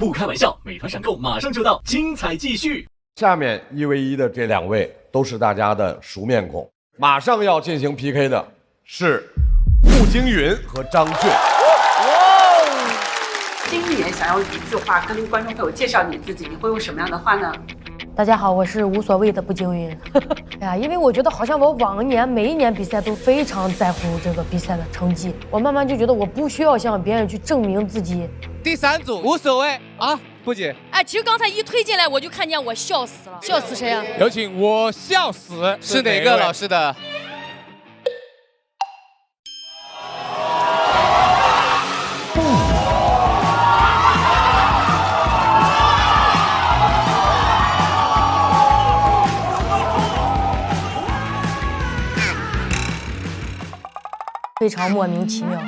不开玩笑，美团闪购马上就到，精彩继续。下面1v1的这2位都是大家的熟面孔，马上要进行 PK 的是步惊云和张俊。经理人想要一句话跟观众朋友介绍你自己，你会用什么样的话呢？大家好，我是无所谓的步惊云。哎呀，因为我觉得好像我往年每一年比赛都非常在乎这个比赛的成绩，我慢慢就觉得我不需要向别人去证明自己。第3组无所谓啊，不姐。哎，其实刚才一推进来我就看见我笑死了，笑死谁啊？有请我笑死是哪个老师的？非常莫名其妙。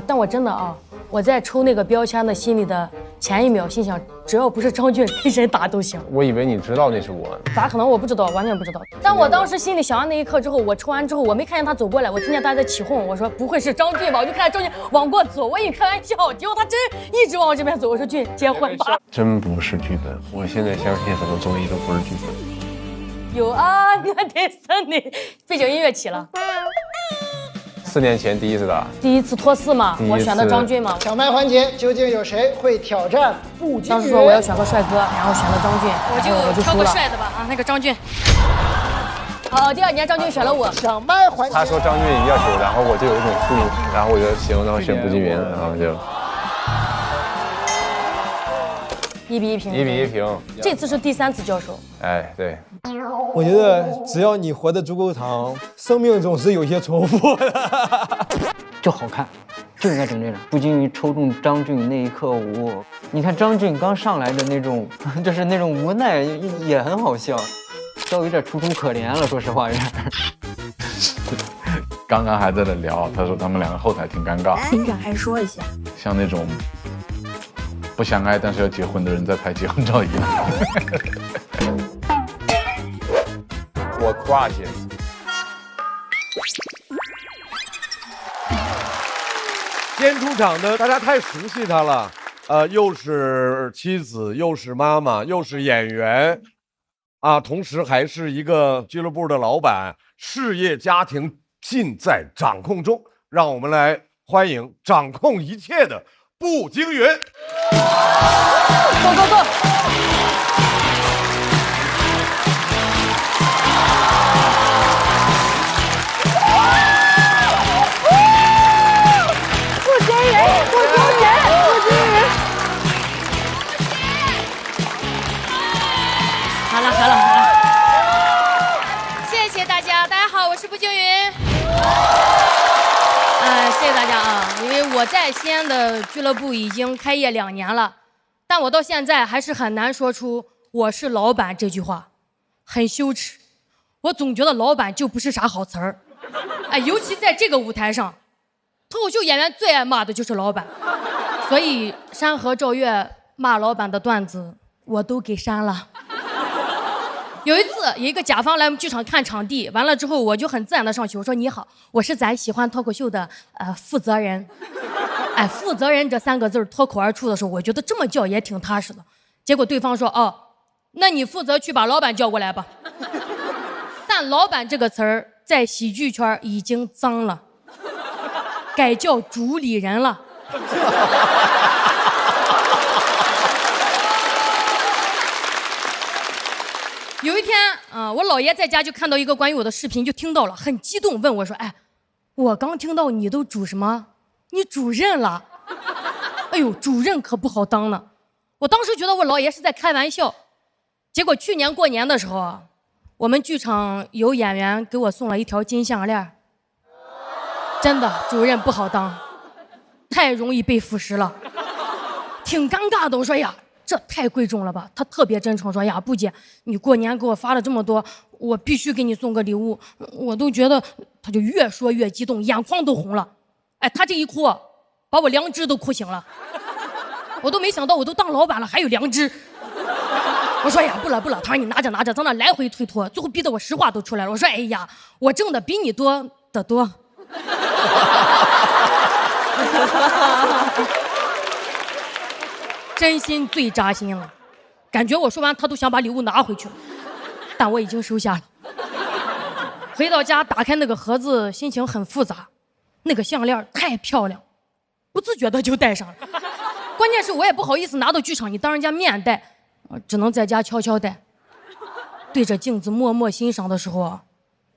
但我真的啊，我在抽那个标签的心里的前一秒，心想只要不是张俊，跟谁打都行。我以为你知道那是我，咋可能？我不知道，完全不知道。但我当时心里想完那一刻之后，我抽完之后，我没看见他走过来，我听见大家在起哄，我说不会是张俊吧？我就看见张俊往过走，我以为开玩笑，结果他真一直往我这边走。我说俊，结婚吧。真不是剧本，我现在相信很多综艺都不是剧本。有啊，你看第3年背景音乐起了。4年前第一次打，第一次脱4嘛，我选的张俊嘛。抢麦环节究竟有谁会挑战步惊云？当时说我要选个帅哥，然后选的张俊，我就挑个帅的吧啊，那个张俊。好，第2年张俊选了我。抢麦环节，他说张俊要求，然后我就有一种负，然后我就行，然后选步惊云，然后就1比1平。1比1平。这次是第3次交手。哎，对。我觉得只要你活得足够长，生命总是有些重复的。就好看，就应该整这种。步惊云抽中张俊那一刻，你看张俊刚上来的那种，就是那种无奈，也很好笑，都有点楚楚可怜了，说实话有点。刚刚还在那聊，他说他们2个后台挺尴尬。请展开说一下，像那种不相爱但是要结婚的人在拍结婚照一样。我 crush。今天出场的大家太熟悉他了，又是妻子，又是妈妈，又是演员，啊，同时还是一个俱乐部的老板，事业家庭尽在掌控中。让我们来欢迎掌控一切的步惊云。Go！ 好了，谢谢大家，大家好，我是步惊云。谢谢大家啊，因为我在西安的俱乐部已经开业2年了，但我到现在还是很难说出我是老板这句话，很羞耻。我总觉得老板就不是啥好词儿，尤其在这个舞台上，脱口秀演员最爱骂的就是老板，所以山河赵月骂老板的段子我都给删了。有一次，有一个甲方来我们剧场看场地，完了之后我就很自然的上去，我说你好，我是咱喜欢脱口秀的负责人。负责人这3个字脱口而出的时候，我觉得这么叫也挺踏实的。结果对方说哦，那你负责去把老板叫过来吧。但老板这个词儿在喜剧圈已经脏了，改叫主理人了。有一天我姥爷在家就看到一个关于我的视频，就听到了，很激动，问我说：“哎，我刚听到你都主什么？你主任了？哎呦，主任可不好当呢。”我当时觉得我姥爷是在开玩笑，结果去年过年的时候，我们剧场有演员给我送了一条金项链。真的，主任不好当，太容易被腐蚀了，挺尴尬的。我说呀，这太贵重了吧？他特别真诚说呀，布姐，你过年给我发了这么多，我必须给你送个礼物。我都觉得，他就越说越激动，眼眶都红了。他这一哭，把我良知都哭醒了。我都没想到，我都当老板了还有良知。我说呀，不了，他说你拿着，在那来回推脱，最后逼得我实话都出来了。我说哎呀，我挣的比你多得多。真心最扎心了，感觉我说完他都想把礼物拿回去了，但我已经收下了。回到家打开那个盒子，心情很复杂，那个项链太漂亮，不自觉的就戴上了。关键是我也不好意思拿到剧场，你当人家面戴，只能在家悄悄戴。对着镜子默默欣赏的时候，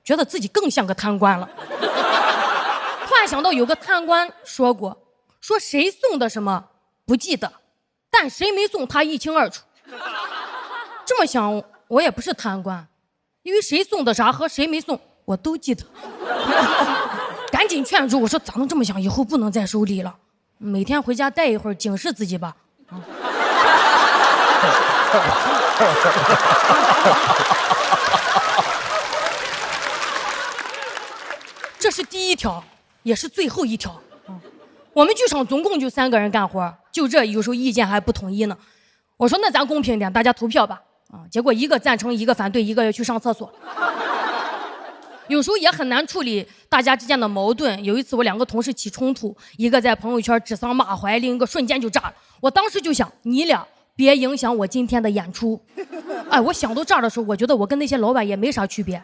觉得自己更像个贪官了。突然想到有个贪官说过，说谁送的什么不记得，但谁没送他一清二楚。这么想，我也不是贪官，因为谁送的啥和谁没送我都记得。赶紧劝住我说，咋能这么想，以后不能再收礼了，每天回家待一会儿警示自己吧。这是第一条，也是最后一条。我们剧场总共就3个人干活，就这有时候意见还不统一呢。我说那咱公平点，大家投票吧。结果一个赞成，一个反对，一个要去上厕所。有时候也很难处理大家之间的矛盾。有一次我2个同事起冲突，一个在朋友圈指桑骂槐，另一个瞬间就炸了。我当时就想，你俩别影响我今天的演出。哎，我想到这儿的时候，我觉得我跟那些老板也没啥区别，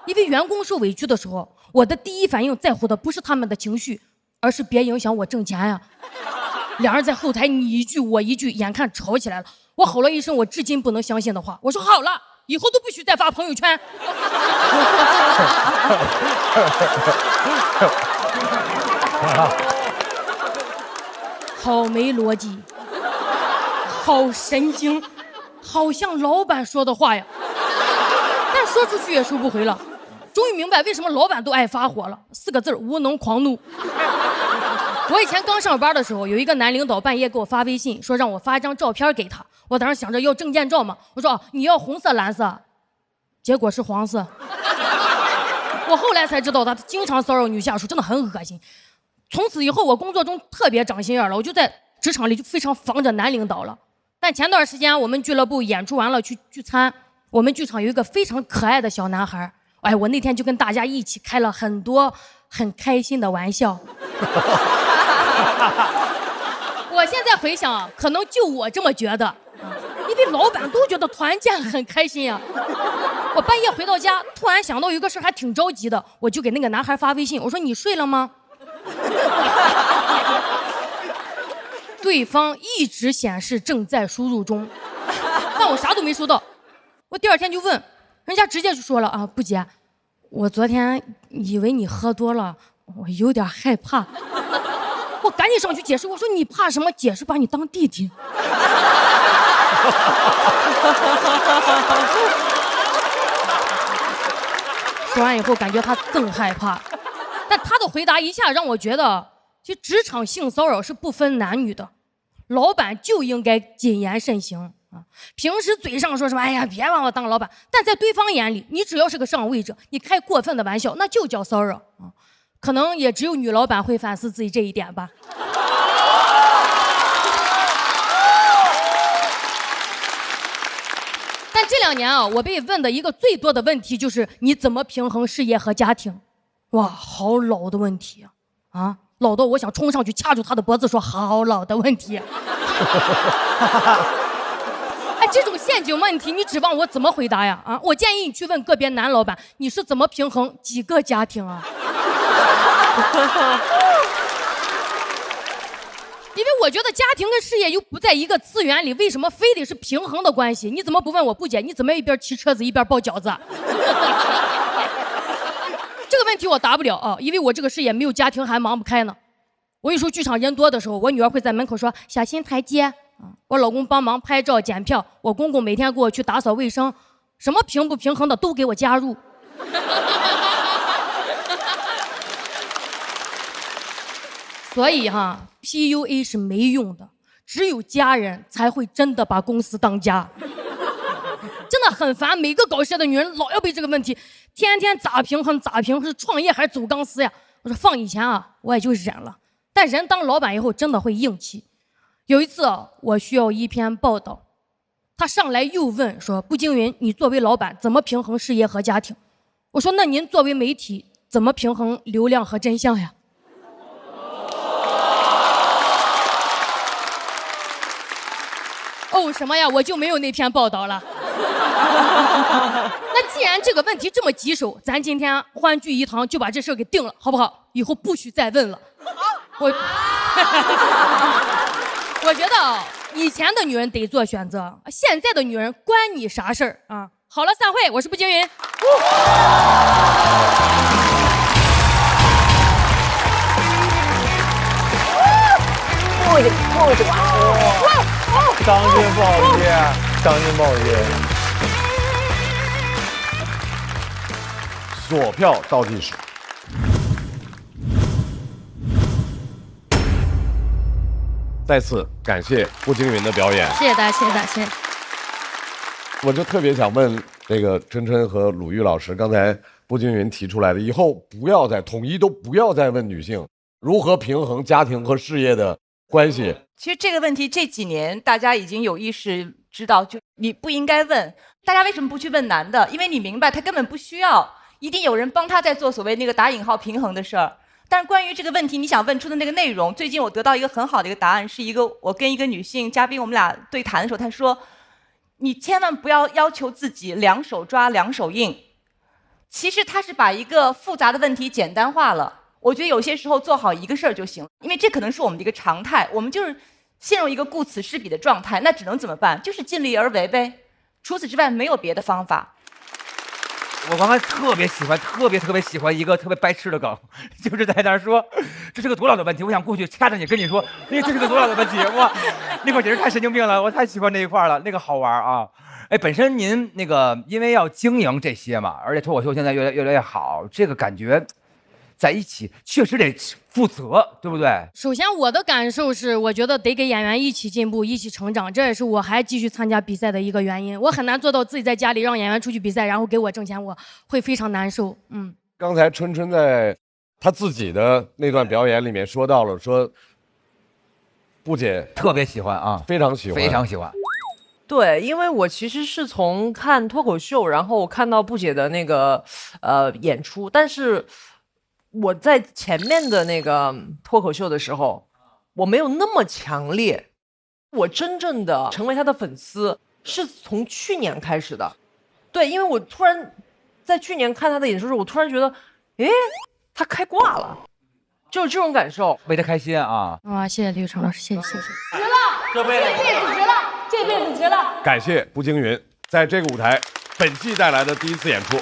因为员工受委屈的时候，我的第一反应在乎的不是他们的情绪，而是别影响我挣钱呀。两人在后台你一句我一句，眼看吵起来了。我吼了一声我至今不能相信的话，我说好了，以后都不许再发朋友圈。好没逻辑，好神经，好像老板说的话呀，但说出去也收不回了。终于明白为什么老板都爱发火了，4个字：无能狂怒。我以前刚上班的时候，有一个男领导半夜给我发微信，说让我发一张照片给他。我当时想着要证件照嘛，我说你要红色蓝色，结果是黄色。我后来才知道他经常骚扰女下属，真的很恶心。从此以后我工作中特别长心眼了，我就在职场里就非常防着男领导了。但前段时间我们俱乐部演出完了去聚餐，我们剧场有一个非常可爱的小男孩，哎，我那天就跟大家一起开了很多很开心的玩笑。我现在回想，可能就我这么觉得，因为老板都觉得团建很开心呀。我半夜回到家，突然想到有个事还挺着急的，我就给那个男孩发微信，我说你睡了吗？对方一直显示正在输入中，但我啥都没收到。我第2天就问，人家直接就说了啊，不姐，我昨天以为你喝多了，我有点害怕。我赶紧上去解释，我说你怕什么？解释把你当弟弟。说完以后，感觉他更害怕，但他的回答一下让我觉得，其实职场性骚扰是不分男女的，老板就应该谨言慎行啊。平时嘴上说什么，哎呀，别把我当老板，但在对方眼里，你只要是个上位者，你开过分的玩笑，那就叫骚扰啊。可能也只有女老板会反思自己这一点吧。但这2年啊，我被问的一个最多的问题就是你怎么平衡事业和家庭？哇，好老的问题啊！老到我想冲上去掐住他的脖子说好老的问题。哎，这种陷阱问题你指望我怎么回答呀？啊，我建议你去问个别男老板，你是怎么平衡几个家庭啊？因为我觉得家庭跟事业又不在一个次元里，为什么非得是平衡的关系？你怎么不问我不姐，你怎么一边骑车子一边包饺子？这个问题我答不了啊，因为我这个事业没有家庭还忙不开呢。我有时候剧场人多的时候，我女儿会在门口说小心台阶，我老公帮忙拍照检票，我公公每天给我去打扫卫生，什么平不平衡的都给我加入。所以PUA 是没用的，只有家人才会真的把公司当家。真的很烦，每个搞事的女人老要被这个问题，天天咋平衡咋平衡，是创业还是走钢丝呀？我说放以前我也就忍了，但人当老板以后真的会硬气。有一次我需要一篇报道，他上来又问说，步惊云，你作为老板怎么平衡事业和家庭？我说那您作为媒体怎么平衡流量和真相呀？哦，什么呀？我就没有那篇报道了。那既然这个问题这么棘手，咱今天欢聚一堂就把这事儿给定了，好不好？以后不许再问了。我觉得啊，以前的女人得做选择，现在的女人关你啥事儿啊？好了，散会，我是步惊云。张俊不好接，张俊不好接。锁票倒计时。再次感谢步惊云的表演，谢谢大家，谢谢大家，谢谢。我就特别想问这个琛琛和鲁豫老师，刚才步惊云提出来的，以后不要再统一，都不要再问女性如何平衡家庭和事业的关系。其实这个问题这几年大家已经有意识知道，就你不应该问。大家为什么不去问男的？因为你明白他根本不需要，一定有人帮他在做所谓那个打引号平衡的事儿。但是关于这个问题，你想问出的那个内容，最近我得到一个很好的一个答案，是我跟一个女性嘉宾我们俩对谈的时候，她说，你千万不要要求自己两手抓两手硬。其实他是把一个复杂的问题简单化了。我觉得有些时候做好一个事儿就行，因为这可能是我们的一个常态，我们就是陷入一个顾此失彼的状态，那只能怎么办？就是尽力而为呗。除此之外没有别的方法。我刚才特别喜欢一个特别白痴的梗，就是在那儿说这是个多老的问题，我想过去掐着你跟你说，这是个多老的问题，哇，那块简直太神经病了，我太喜欢那一块了，那个好玩啊。哎，本身您那个因为要经营这些嘛，而且脱口秀现在越来越好，这个感觉在一起确实得负责，对不对？首先我的感受是，我觉得得给演员一起进步，一起成长，这也是我还继续参加比赛的一个原因。我很难做到自己在家里让演员出去比赛，然后给我挣钱，我会非常难受。刚才琛琛在她自己的那段表演里面说到了，说布姐特别喜欢啊，非常喜欢，非常喜欢。对，因为我其实是从看脱口秀，然后看到布姐的那个演出，但是我在前面的那个脱口秀的时候，我没有那么强烈。我真正的成为他的粉丝是从去年开始的。对，因为我突然在去年看他的演出的时候，我突然觉得，诶，他开挂了，就是这种感受，为他开心啊！哇，谢谢李宇成老师，谢谢。值了，这辈子值了，这辈子值了。感谢步惊云在这个舞台本季带来的第一次演出，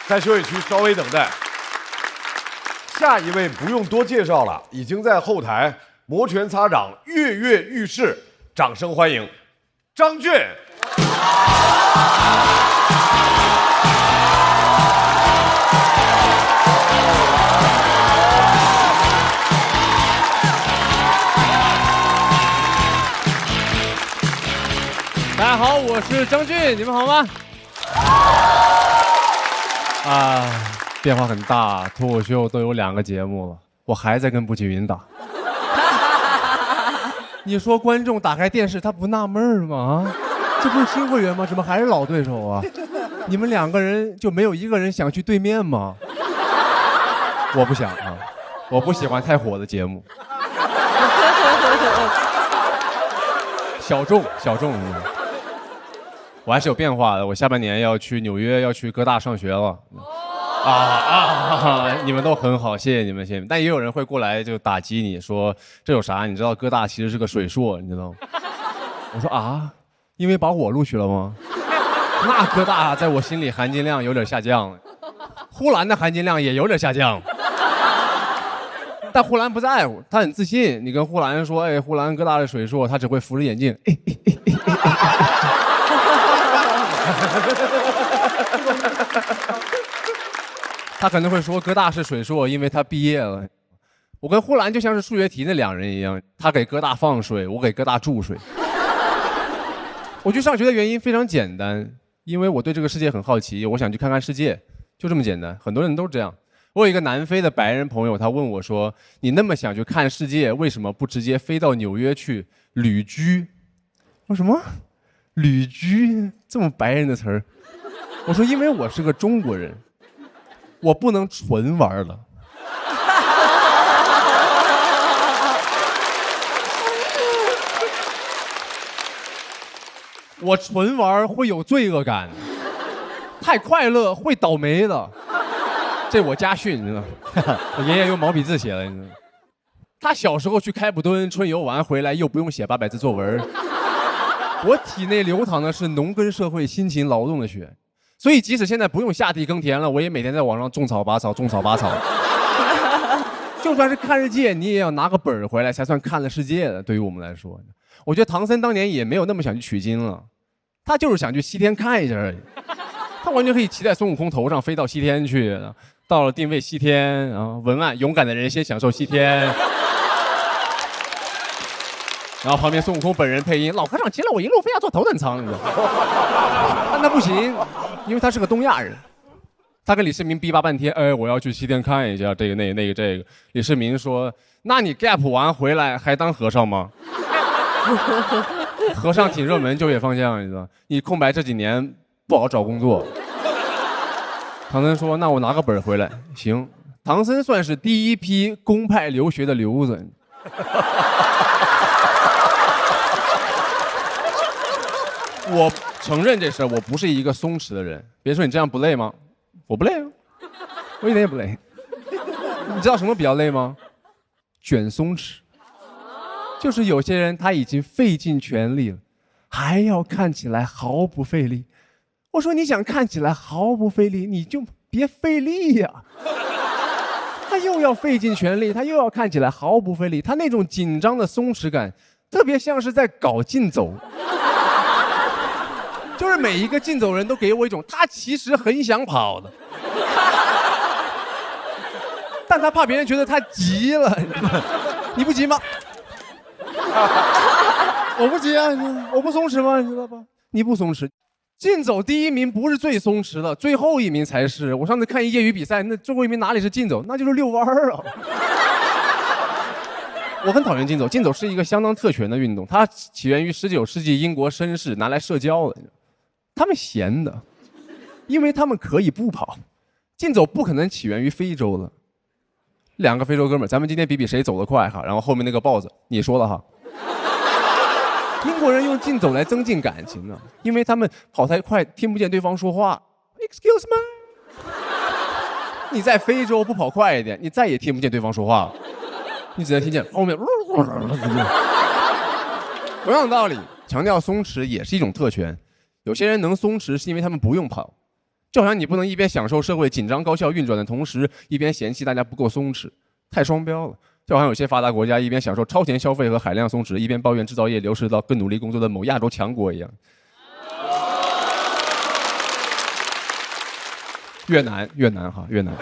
在休息区稍微等待。下一位不用多介绍了，已经在后台摩拳擦掌、跃跃欲试，掌声欢迎张俊。大家好，我是张俊，你们好吗？变化很大，脱口秀都有2个节目了，我还在跟步惊云打。你说观众打开电视他不纳闷吗？这不是新会员吗？怎么还是老对手啊？你们2个人就没有一个人想去对面吗？我不想啊，我不喜欢太火的节目。小众。我还是有变化的，我下半年要去纽约，要去哥大上学了。你们都很好，谢谢你们，谢谢你们。但也有人会过来就打击你说这有啥？你知道哥大其实是个水硕，你知道吗？我说啊，因为把我录取了吗？那哥大在我心里含金量有点下降了，呼兰的含金量也有点下降。但呼兰不在乎，他很自信。你跟呼兰说，哎，呼兰哥大的水硕，他只会扶着眼镜。他可能会说哥大是水硕，因为他毕业了。我跟呼兰就像是数学题那2人一样，他给哥大放水，我给哥大注水。我去上学的原因非常简单，因为我对这个世界很好奇，我想去看看世界，就这么简单。很多人都这样。我有一个南非的白人朋友，他问我说：“你那么想去看世界，为什么不直接飞到纽约去旅居？”我说什么？旅居这么白人的词儿？我说因为我是个中国人，我不能纯玩了。我纯玩会有罪恶感，太快乐会倒霉的。这我家训，你知道吗？我爷爷用毛笔字写的，你知道吗？他小时候去开普敦春游完回来，又不用写800字作文。我体内流淌的是农耕社会辛勤劳动的血，所以即使现在不用下地耕田了，我也每天在网上种草拔草，种草拔草。就算是看世界，你也要拿个本儿回来才算看了世界的。对于我们来说，我觉得唐僧当年也没有那么想去取经了，他就是想去西天看一下而已。他完全可以骑在孙悟空头上飞到西天去，到了定位西天啊，文案勇敢的人先享受西天。然后旁边孙悟空本人配音，老和尚骑了我一路非要坐头等舱，你知道吗？但他不行，因为他是个东亚人。他跟李世民逼巴半天，哎，我要去西天看一下这个那个这个。李世民说：“那你 gap 完回来还当和尚吗？”和尚挺热门，就业方向，你知道，你空白这几年不好找工作。唐僧说：“那我拿个本回来。”行，唐僧算是第一批公派留学的留子。我承认这事儿，我不是一个松弛的人。别说你这样不累吗？我不累啊，我一点也不累。你知道什么比较累吗？卷松弛。就是有些人他已经费尽全力了，还要看起来毫不费力。我说你想看起来毫不费力，你就别费力呀。他又要费尽全力，他又要看起来毫不费力，他那种紧张的松弛感，特别像是在搞竞走。就是每一个竞走人都给我一种他其实很想跑的，但他怕别人觉得他急了。你不急吗？我不急啊，我不松弛吗？你知道吧？你不松弛，竞走第一名不是最松弛的，最后一名才是。我上次看业余比赛，那最后一名哪里是竞走，那就是遛弯儿啊。我很讨厌竞走，竞走是一个相当特权的运动，它起源于19世纪英国绅士拿来社交的。他们闲的，因为他们可以不跑。竞走不可能起源于非洲的。2个非洲哥们儿，咱们今天比谁走得快哈，然后后面那个豹子你说了哈。英国人用竞走来增进感情呢，因为他们跑太快听不见对方说话。Excuse me。你在非洲不跑快一点，你再也听不见对方说话了，你只能听见后面。同样道理，强调松弛也是一种特权。有些人能松弛是因为他们不用跑，就好像你不能一边享受社会紧张高效运转的同时，一边嫌弃大家不够松弛，太双标了。就好像有些发达国家一边享受超前消费和海量松弛，一边抱怨制造业流失到更努力工作的某亚洲强国一样。越南哈，越南。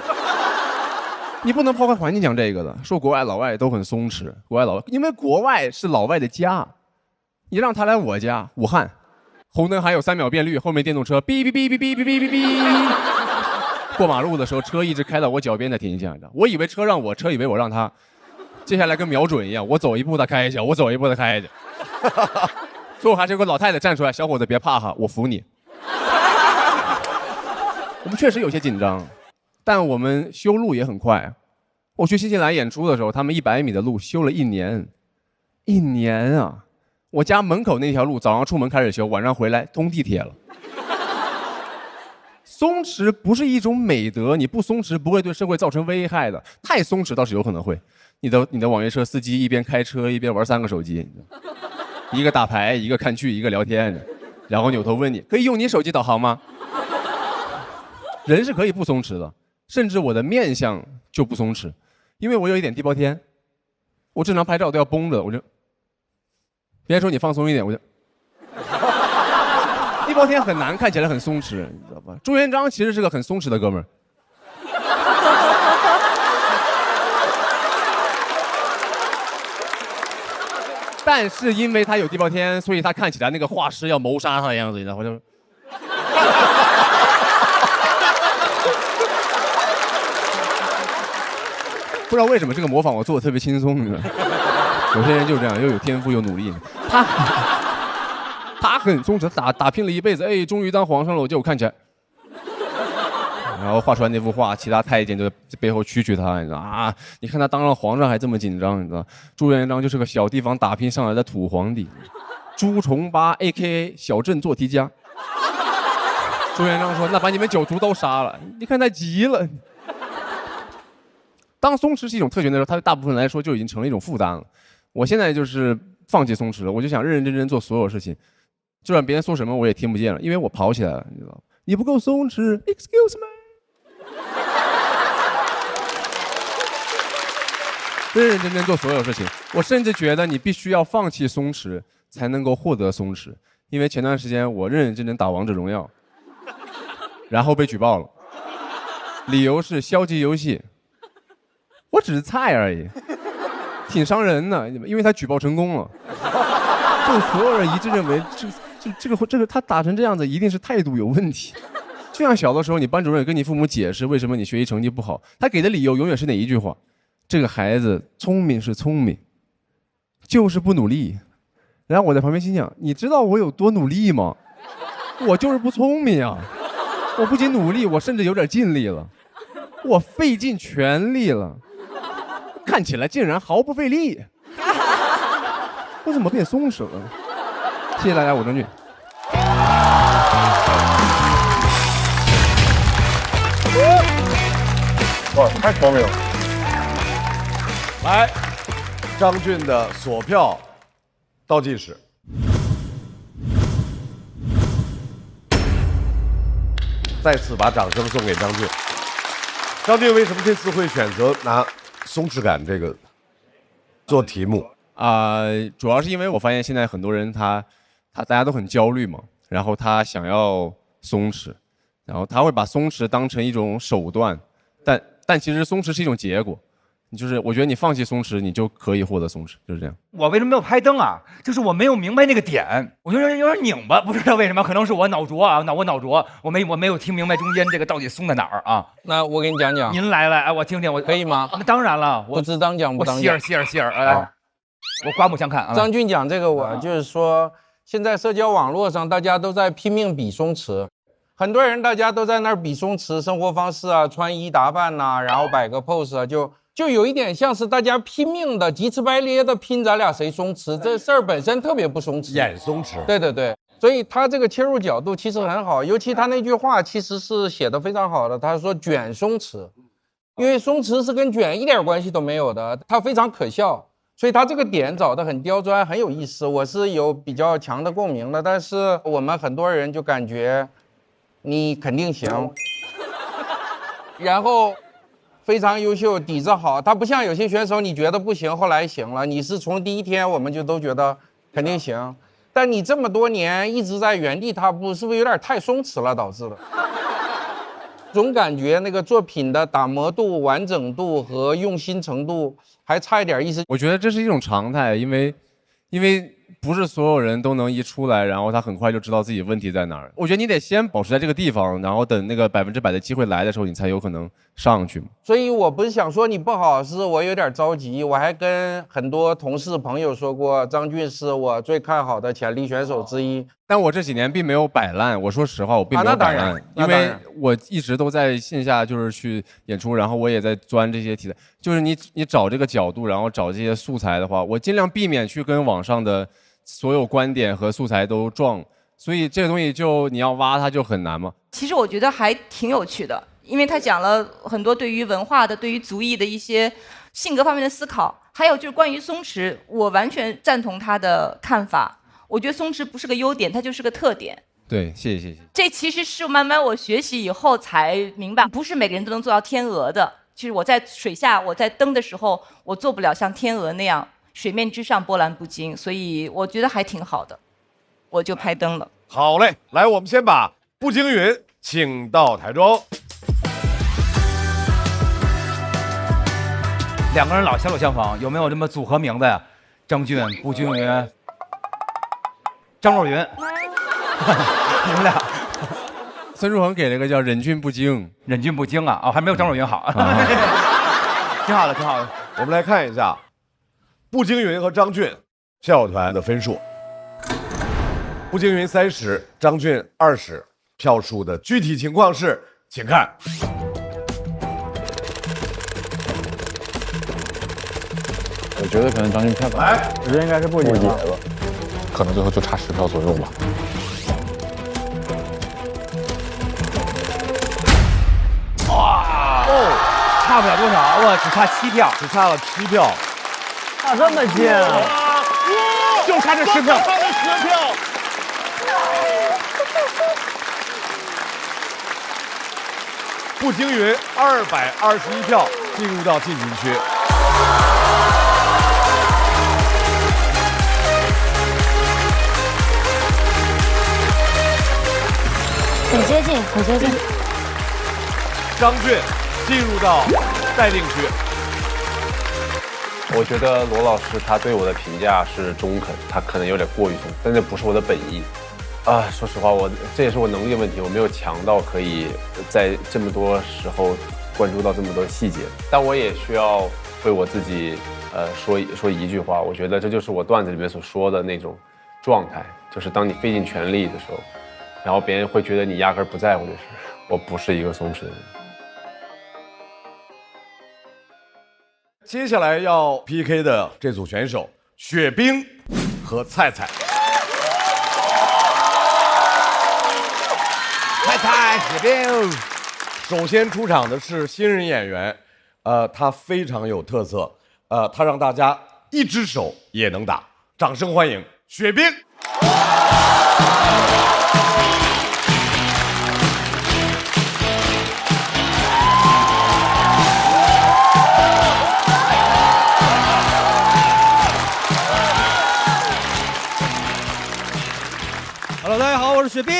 你不能抛开环境讲这个的，说国外老外都很松弛，国外老外因为国外是老外的家，你让他来我家武汉。红灯还有3秒变绿，后面电动车哔哔哔哔哔哔哔哔哔。过马路的时候，车一直开到我脚边才停下的。我以为车让我，车以为我让他。接下来跟瞄准一样，我走一步他开一脚，我走一步他开一脚。最后还是有个老太太站出来，小伙子别怕哈，我扶你。我们确实有些紧张，但我们修路也很快。我去新西兰演出的时候，他们100米的路修了1年，1年啊！我家门口那条路早上出门开始修，晚上回来通地铁了。松弛不是一种美德，你不松弛不会对社会造成危害的，太松弛倒是有可能会。你的网约车司机一边开车一边玩3个手机，一个打牌，一个看剧，一个聊天，然后扭头问你可以用你手机导航吗？人是可以不松弛的，甚至我的面相就不松弛，因为我有一点地包天，我正常拍照都要绷着，我就。别人说你放松一点，我就地包天很难看起来很松弛，你知道吧？朱元璋其实是个很松弛的哥们儿。但是因为他有地包天，所以他看起来那个画师要谋杀他的样子，你知道吗？就不知道为什么这个模仿我做的特别轻松，你知道吗？有些人就这样，又有天赋又努力。他很松弛，打拼了一辈子，哎，终于当皇上了，结果看起来。然后画出来那幅画，其他太监就在背后蛐蛐他，你知道啊？你看他当上皇上还这么紧张，你知道？朱元璋就是个小地方打拼上来的土皇帝。朱重八 AKA 小镇做题家。朱元璋说：“那把你们9族都杀了。”你看他急了。当松弛是一种特权的时候，它对大部分来说就已经成了一种负担了。我现在就是放弃松弛了，我就想认认真真做所有事情，就算别人说什么我也听不见了，因为我跑起来了，你知道吗？你不够松弛 ，excuse me。认认真真做所有事情，我甚至觉得你必须要放弃松弛，才能够获得松弛。因为前段时间我认认真真打王者荣耀，然后被举报了，理由是消极游戏。我只是菜而已，挺伤人的，因为他举报成功了，就所有人一致认为这个他打成这样子一定是态度有问题。就像小的时候，你班主任跟你父母解释为什么你学习成绩不好，他给的理由永远是哪一句话？这个孩子聪明是聪明，就是不努力。然后我在旁边心想，你知道我有多努力吗？我就是不聪明啊！我不仅努力，我甚至有点尽力了，我费尽全力了。看起来竟然毫不费力，我怎么变松弛了？谢谢大家，我张俊。哇，太聪明了！来，张俊的锁票倒计时，再次把掌声送给张俊。张俊为什么这次会选择拿松弛感这个做题目主要是因为我发现现在很多人大家都很焦虑嘛，然后他想要松弛，然后他会把松弛当成一种手段，但其实松弛是一种结果，就是我觉得你放弃松弛，你就可以获得松弛，就是这样。我为什么没有拍灯啊？就是我没有明白那个点，我觉得有点拧巴，不知道为什么，可能是我脑浊啊，我脑浊，我没有听明白中间这个到底松在哪儿啊？那我给你讲讲，您来，我听听，我可以吗？那当然了，我不知当讲不当讲，希尔，哎，我刮目相看啊。张俊讲这个，我就是说，现在社交网络上大家都在拼命比松弛。很多人大家都在那儿比松弛生活方式啊，穿衣打扮呐、然后摆个 pose 啊，就有一点像是大家拼命的急赤白咧的拼咱俩谁松弛，这事儿本身特别不松弛，演松弛。对，所以他这个切入角度其实很好，尤其他那句话其实是写的非常好的，他说卷松弛，因为松弛是跟卷一点关系都没有的，它非常可笑，所以他这个点找得很刁钻，很有意思，我是有比较强的共鸣的，但是我们很多人就感觉。你肯定行，然后非常优秀，底子好。他不像有些选手，你觉得不行，后来行了。你是从第一天我们就都觉得肯定行，但你这么多年一直在原地踏步，是不是有点太松弛了导致的？总感觉那个作品的打磨度、完整度和用心程度还差一点意思。我觉得这是一种常态，因为不是所有人都能一出来，然后他很快就知道自己问题在哪儿。我觉得你得先保持在这个地方，然后等那个100%的机会来的时候，你才有可能上去嘛。所以我不是想说你不好，是我有点着急。我还跟很多同事朋友说过，张俊是我最看好的潜力选手之一。但我这几年并没有摆烂，我说实话，我并没有摆烂，因为我一直都在线下就是去演出，然后我也在钻这些题材。就是你找这个角度，然后找这些素材的话，我尽量避免去跟网上的所有观点和素材都撞，所以这个东西就你要挖它就很难嘛。其实我觉得还挺有趣的，因为他讲了很多对于文化的、对于族裔的一些性格方面的思考，还有就是关于松弛，我完全赞同他的看法。我觉得松弛不是个优点，它就是个特点。对，谢谢。这其实是慢慢我学习以后才明白，不是每个人都能做到天鹅的。其实我在水下，我在蹬的时候，我做不了像天鹅那样水面之上波澜不惊，所以我觉得还挺好的，我就拍灯了。好嘞，来，我们先把步惊云请到台中。两个人老相仿，有没有这么组合名字呀？张俊、步惊云、张若昀，你们俩。孙书恒给了个叫忍俊不惊，忍俊不惊啊！哦，还没有张若昀好，挺好的，挺好的。我们来看一下步惊云和张俊校友团的分数。步惊云30，张俊20，票数的具体情况是，请看。我觉得可能张俊票来，我觉得应该是不解吧。可能最后就差10票左右吧。哇哦，差不了多少，我只差7票，只差了7票，差这么近，就差这10票，差这10票。步惊云221票进入到进行区。很接近，很接近。张俊进入到待定区。我觉得罗老师他对我的评价是中肯，他可能有点过于中肯，但这不是我的本意。说实话，这也是我能力的问题，我没有强到可以在这么多时候关注到这么多细节。但我也需要为我自己说一句话，我觉得这就是我段子里面所说的那种状态，就是当你费尽全力的时候，然后别人会觉得你压根不在乎这事。我不是一个松弛的人。接下来要 PK 的这组选手，雪冰和菜菜。菜菜，雪冰。首先出场的是新人演员，他非常有特色，他让大家一只手也能打，掌声欢迎雪冰。Hello， 大家好，我是雪冰。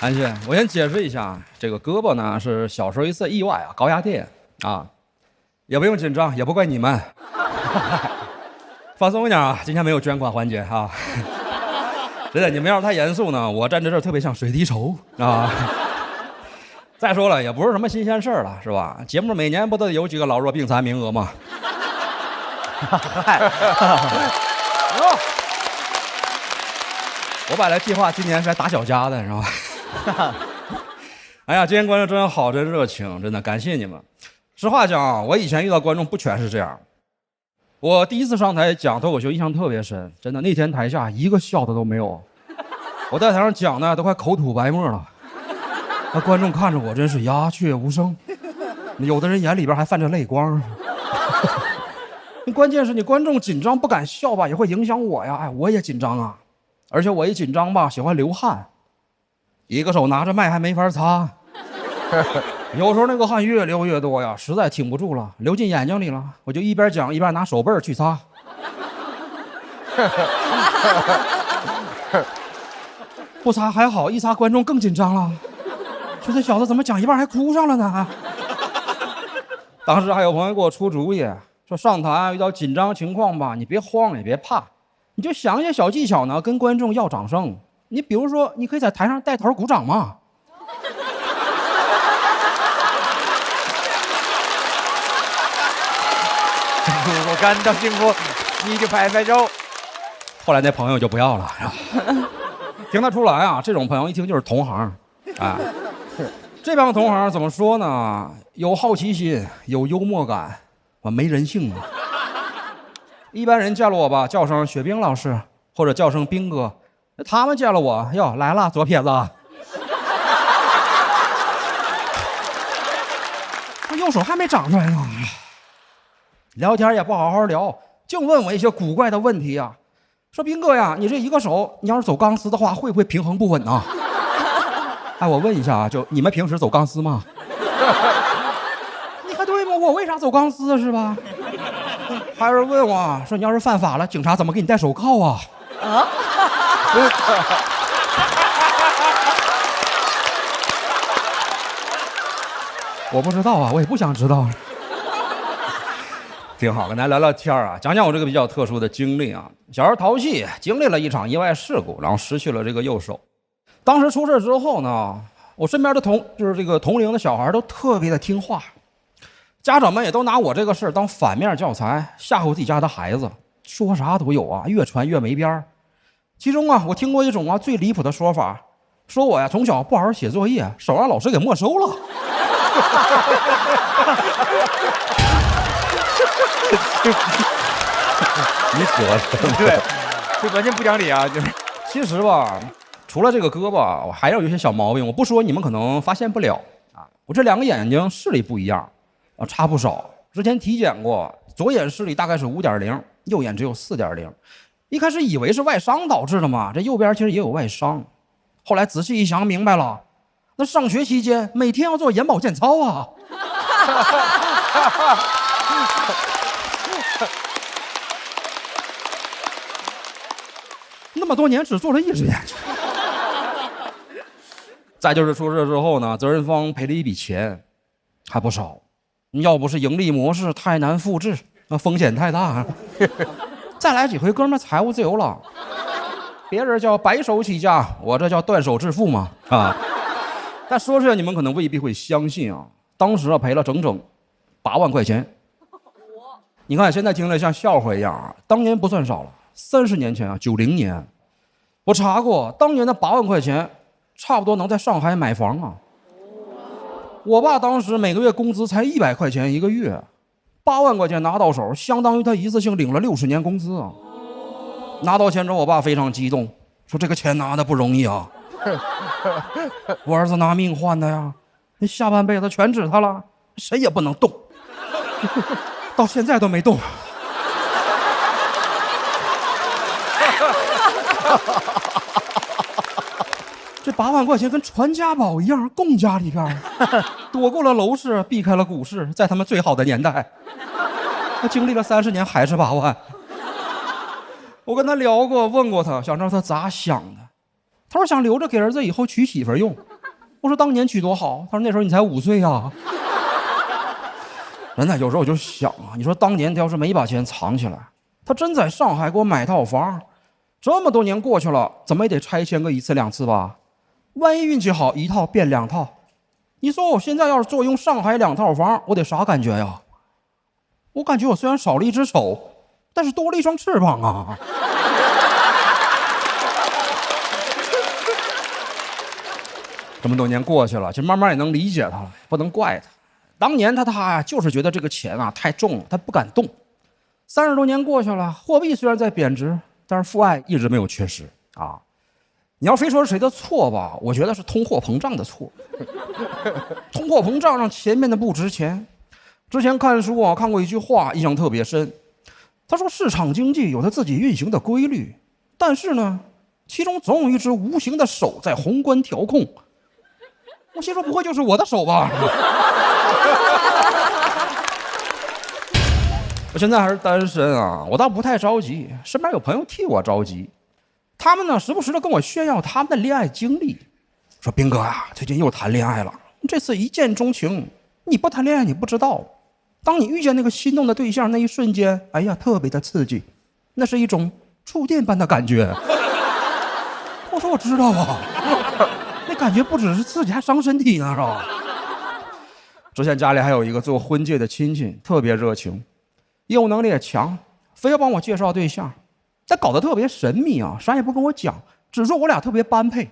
感谢。我先解释一下，这个胳膊呢是小时候一次意外啊，高压电啊，也不用紧张，也不怪你们，放松一点啊，今天没有捐款环节啊。真的，你们要是太严肃呢，我站在这儿特别像水滴筹啊。再说了，也不是什么新鲜事儿了，是吧？节目每年不都有几个老弱病残名额吗？我本来计划今年是来打小家的，是吧？哎呀，今天观众真好，真热情，真的感谢你们。实话讲啊，我以前遇到观众不全是这样。我第一次上台讲脱口秀，印象特别深，真的，那天台下一个笑的都没有。我在台上讲的都快口吐白沫了，那观众看着我真是鸦雀无声，有的人眼里边还泛着泪光。关键是你观众紧张不敢笑吧，也会影响我呀。哎，我也紧张啊，而且我一紧张吧，喜欢流汗，一个手拿着麦还没法擦，有时候那个汗越流越多呀，实在挺不住了，流进眼睛里了，我就一边讲一边拿手背去擦。不擦还好，一擦观众更紧张了，说这小子怎么讲一半还哭上了呢？当时还有朋友给我出主意，说上台遇到紧张情况吧，你别慌也别怕，你就想一些小技巧呢，跟观众要掌声。你比如说，你可以在台上带头鼓掌嘛。我感到幸福，你就拍拍手。后来那朋友就不要了，听得出来啊，这种朋友一听就是同行，啊，这帮同行怎么说呢？有好奇心，有幽默感，没人性啊。一般人见了我吧，叫声雪冰老师，或者叫声冰哥。他们见了我，哟，来了，左撇子。我右手还没长出来呢。聊天也不好好聊，净问我一些古怪的问题啊。说冰哥呀，你这一个手，你要是走钢丝的话，会不会平衡不稳啊？哎，我问一下啊，就你们平时走钢丝吗？你看对吗？我为啥走钢丝是吧？还有人问我说，你要是犯法了，警察怎么给你戴手铐啊？啊？我不知道啊，我也不想知道。挺好，跟大家聊聊天啊，讲讲我这个比较特殊的经历啊。小时候淘气，经历了一场意外事故，然后失去了这个右手。当时出事之后呢，我身边的同龄的小孩都特别的听话，家长们也都拿我这个事儿当反面教材，吓唬自己家的孩子，说啥都有啊，越传越没边儿。其中啊，我听过一种最离谱的说法，说我呀从小不好好写作业，手让老师给没收了。你说的对，这完全不讲理啊！就是，其实吧，除了这个胳膊，我还有一些小毛病，我不说你们可能发现不了啊。我这两个眼睛视力不一样啊，差不少。之前体检过，左眼视力大概是5.0，右眼只有4.0。一开始以为是外伤导致的嘛，这右边其实也有外伤。后来仔细一想，明白了，那上学期间每天要做眼保健操啊。那么多年只做了一只眼睛。再就是出事之后呢，责任方赔了一笔钱，还不少。要不是盈利模式太难复制，那风险太大。再来几回，哥们财务自由了。别人叫白手起家，我这叫断手致富嘛啊！但说出来你们可能未必会相信啊，当时啊赔了整整8万块钱。你看现在听着像笑话一样啊，当年不算少了。30年前啊，90年，我查过，当年的8万块钱，差不多能在上海买房啊。我爸当时每个月工资才100块钱一个月，8万块钱拿到手，相当于他一次性领了60年工资啊。拿到钱之后，我爸非常激动，说这个钱拿的不容易啊，我儿子拿命换的呀，你下半辈子全指他了，谁也不能动，到现在都没动。这8万块钱跟传家宝一样，供家里边，躲过了楼市，避开了股市，在他们最好的年代，他经历了30年还是8万。我跟他聊过，问过他，想知道他咋想的。他说想留着给儿子以后娶媳妇用。我说当年娶多好。他说那时候你才5岁呀。真的，有时候我就想啊，你说当年他要是没把钱藏起来，他真在上海给我买套房，这么多年过去了，怎么也得拆迁个1次2次吧？万一运气好，1套变2套，你说我现在要是坐拥上海2套房，我得啥感觉呀？我感觉我虽然少了一只手，但是多了一双翅膀啊！这么多年过去了，其实慢慢也能理解他了，不能怪他。当年他呀，就是觉得这个钱啊太重了，他不敢动。30多年过去了，货币虽然在贬值，但是父爱一直没有缺失啊。你要非说是谁的错吧，我觉得是通货膨胀的错。通货膨胀让前面的不值钱。之前看书啊，看过一句话，印象特别深。他说市场经济有它自己运行的规律，但是呢，其中总有一只无形的手在宏观调控。我心说不会就是我的手吧？我现在还是单身啊，我倒不太着急，身边有朋友替我着急。他们呢，时不时的跟我炫耀他们的恋爱经历，说斌哥啊，最近又谈恋爱了，这次一见钟情。你不谈恋爱你不知道，当你遇见那个心动的对象那一瞬间，哎呀，特别的刺激，那是一种触电般的感觉。我说我知道啊，那感觉不只是刺激，还伤身体呢，是吧？之前家里还有一个做婚介的亲戚，特别热情，业务能力也强，非要帮我介绍对象。但搞得特别神秘啊，啥也不跟我讲，只说我俩特别般配。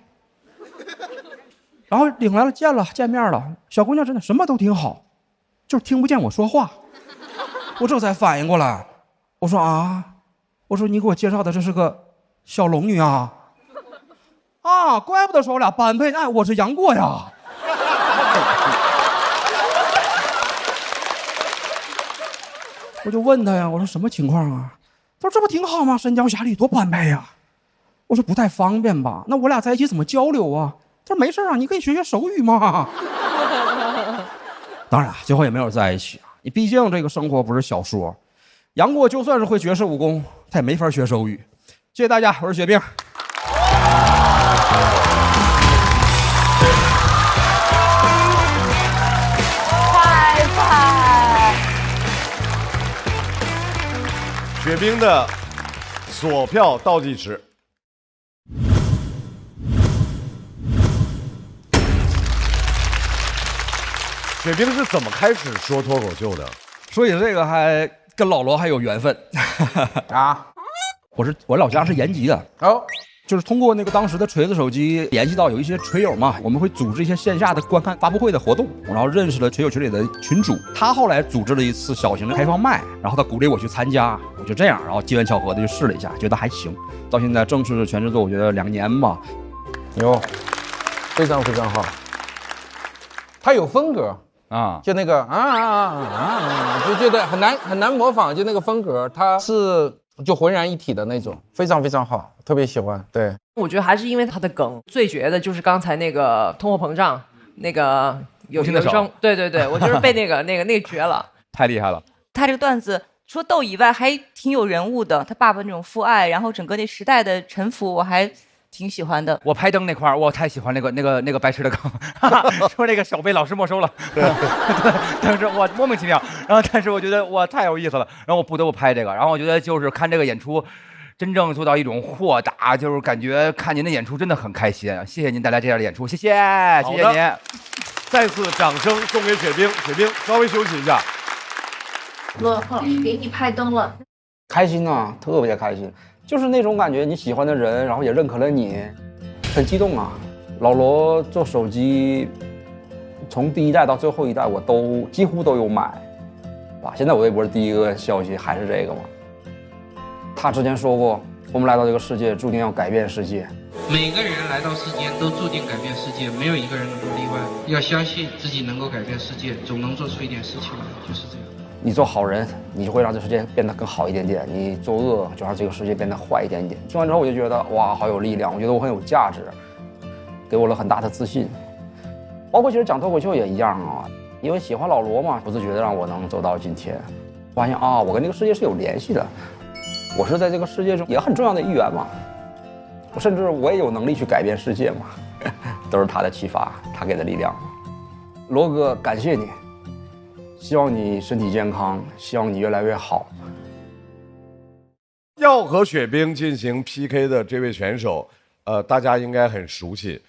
然后领来了，见面了，小姑娘真的什么都挺好，就是听不见我说话。我这才反应过来，我说啊，我说你给我介绍的这是个小龙女啊，啊，怪不得说我俩般配，哎，我是杨过呀。我就问他呀，我说什么情况啊？他说这不挺好吗？神雕侠侣多般配呀。我说不太方便吧？那我俩在一起怎么交流啊？他说没事啊，你可以学学手语嘛。当然，最后也没有在一起啊。你毕竟这个生活不是小说。杨过就算是会绝世武功，他也没法学手语。谢谢大家，我是雪冰。快快！雪冰的锁票倒计时。雪冰是怎么开始说脱口秀的？说起这个还跟老罗还有缘分啊！我老家是延吉的，就是通过那个当时的锤子手机联系到有一些锤友嘛，我们会组织一些线下的观看发布会的活动，然后认识了锤友群里的群主。他后来组织了一次小型的开放麦，然后他鼓励我去参加，我就这样，然后机缘巧合的就试了一下，觉得还行。到现在正式全制作，我觉得2年吧。牛，非常非常好。他有风格啊，就那个就觉得很难模仿，就那个风格，他是就浑然一体的那种，非常非常好，特别喜欢。对，我觉得还是因为他的梗，最绝的就是刚才那个通货膨胀，那个有一双，对对对，我就是被那个绝了，太厉害了。他这个段子除了逗以外，还挺有人物的。他爸爸那种父爱，然后整个那时代的沉浮，我还挺喜欢的。我拍灯那块儿，我太喜欢那个白痴的梗，说那个手被老师没收了，对，当时我莫名其妙，然后但是我觉得哇太有意思了，然后我不得不拍这个，然后我觉得就是看这个演出，真正做到一种豁达，就是感觉看您的演出真的很开心，谢谢您带来这样的演出，谢谢您。再次掌声送给雪冰，雪冰稍微休息一下。罗老师给你拍灯了，开心啊，特别开心。就是那种感觉，你喜欢的人，然后也认可了你，很激动啊。老罗做手机，从第1代到最后1代，我都几乎都有买，哇！现在我微博的第一个消息还是这个嘛。他之前说过，我们来到这个世界，注定要改变世界。每个人来到世间都注定改变世界，没有一个人能够例外。要相信自己能够改变世界，总能做出一点事情来，就是这样。你做好人，你就会让这世界变得更好一点点；你做恶，就让这个世界变得坏一点点。听完之后，我就觉得哇，好有力量，我觉得我很有价值，给我了很大的自信。包括其实讲脱口秀也一样啊，因为喜欢老罗嘛，不自觉的让我能走到今天，发现啊，我跟这个世界是有联系的，我是在这个世界中也很重要的一员嘛，甚至我也有能力去改变世界嘛，都是他的启发，他给的力量。罗哥，感谢你。希望你身体健康，希望你越来越好。要和雪冰进行 PK 的这位选手，大家应该很熟悉。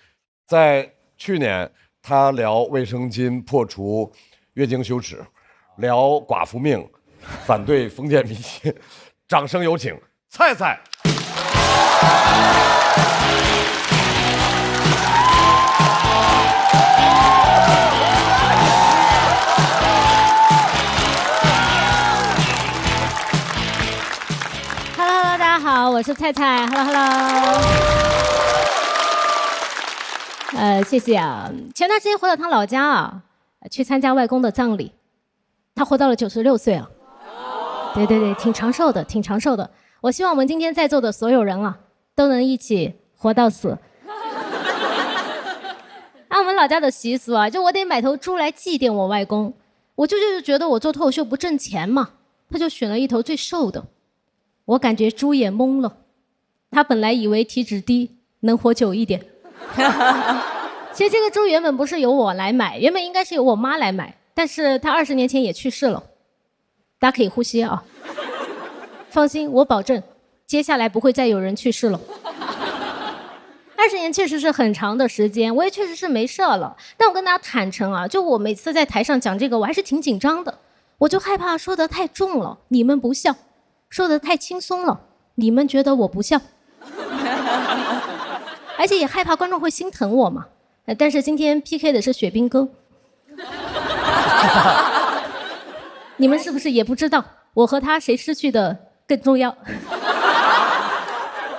在去年，他聊卫生巾破除月经羞耻，聊寡妇命，反对封建迷信。掌声有请菜菜。好，我是菜菜 ，Hello， 谢谢啊。前段时间回到他老家啊，去参加外公的葬礼，他活到了96岁啊。对对对，挺长寿的，挺长寿的。我希望我们今天在座的所有人啊，都能一起活到死。按我们老家的习俗啊，就我得买头猪来祭奠我外公。我舅舅就觉得我做脱口秀不挣钱嘛，他就选了一头最瘦的。我感觉猪也懵了，他本来以为体脂低能活久一点。其实这个猪原本不是由我来买，原本应该是由我妈来买，但是她20年前也去世了。大家可以呼吸啊，放心，我保证接下来不会再有人去世了。20年确实是很长的时间，我也确实是没事了。但我跟大家坦诚啊，就我每次在台上讲这个，我还是挺紧张的，我就害怕说得太重了，你们不笑。说得太轻松了，你们觉得我不笑，而且也害怕观众会心疼我嘛。但是今天 PK 的是雪冰哥，你们是不是也不知道我和他谁失去的更重要？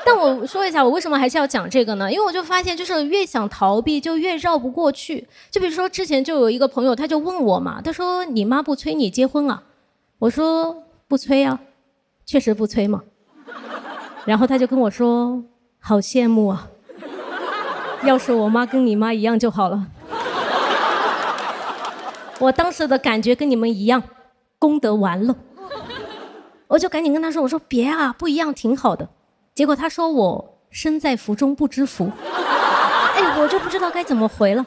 但我说一下，我为什么还是要讲这个呢？因为我就发现，就是越想逃避，就越绕不过去。就比如说之前就有一个朋友，他就问我嘛，他说：“你妈不催你结婚啊？”我说：“不催啊。”确实不催嘛，然后他就跟我说：“好羡慕啊，要是我妈跟你妈一样就好了。”我当时的感觉跟你们一样，功德完了，我就赶紧跟他说：“我说别啊，不一样挺好的。”结果他说我身在福中不知福，哎，我就不知道该怎么回了。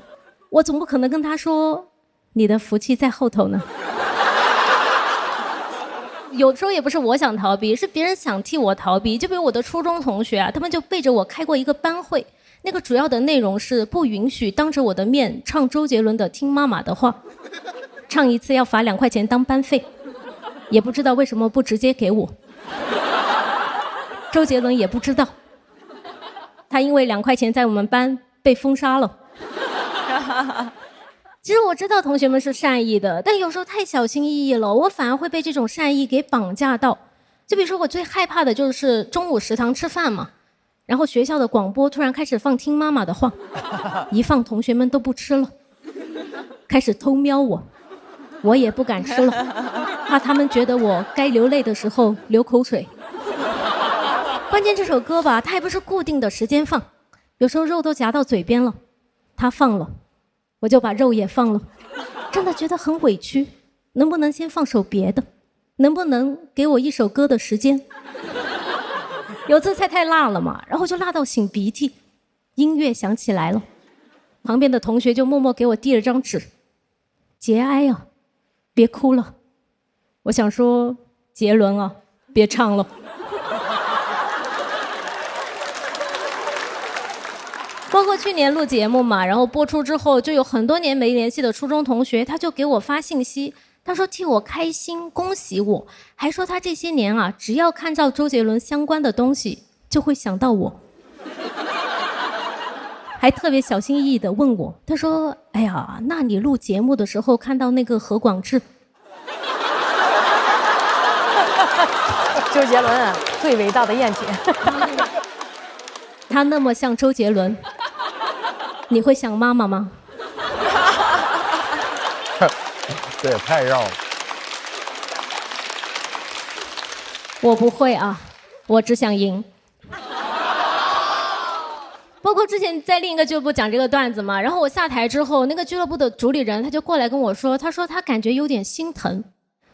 我总不可能跟他说你的福气在后头呢。有时候也不是我想逃避，是别人想替我逃避。就比如我的初中同学啊，他们就背着我开过一个班会，那个主要的内容是不允许当着我的面唱周杰伦的《听妈妈的话》，唱一次要罚2块钱当班费，也不知道为什么不直接给我。周杰伦也不知道，他因为2块钱在我们班被封杀了。其实我知道同学们是善意的，但有时候太小心翼翼了，我反而会被这种善意给绑架到。就比如说我最害怕的就是中午食堂吃饭嘛，然后学校的广播突然开始放听妈妈的话，一放同学们都不吃了，开始偷瞄我也不敢吃了，怕他们觉得我该流泪的时候流口水。关键这首歌吧，它还不是固定的时间放，有时候肉都夹到嘴边了，它放了，我就把肉也放了，真的觉得很委屈。能不能先放首别的？能不能给我一首歌的时间？有次菜太辣了嘛，然后就辣到擤鼻涕，音乐响起来了，旁边的同学就默默给我递了张纸，节哀啊，别哭了。我想说，杰伦啊，别唱了。包括去年录节目嘛，然后播出之后，就有很多年没联系的初中同学，他就给我发信息，他说替我开心，恭喜我，还说他这些年啊，只要看到周杰伦相关的东西，就会想到我，还特别小心翼翼地问我，他说：“哎呀，那你录节目的时候看到那个何广智？”周杰伦啊，最伟大的燕姐，他那么像周杰伦，你会想妈妈吗？这也太绕了。我不会啊，我只想赢。包括之前在另一个俱乐部讲这个段子嘛，然后我下台之后，那个俱乐部的主理人他就过来跟我说，他说他感觉有点心疼。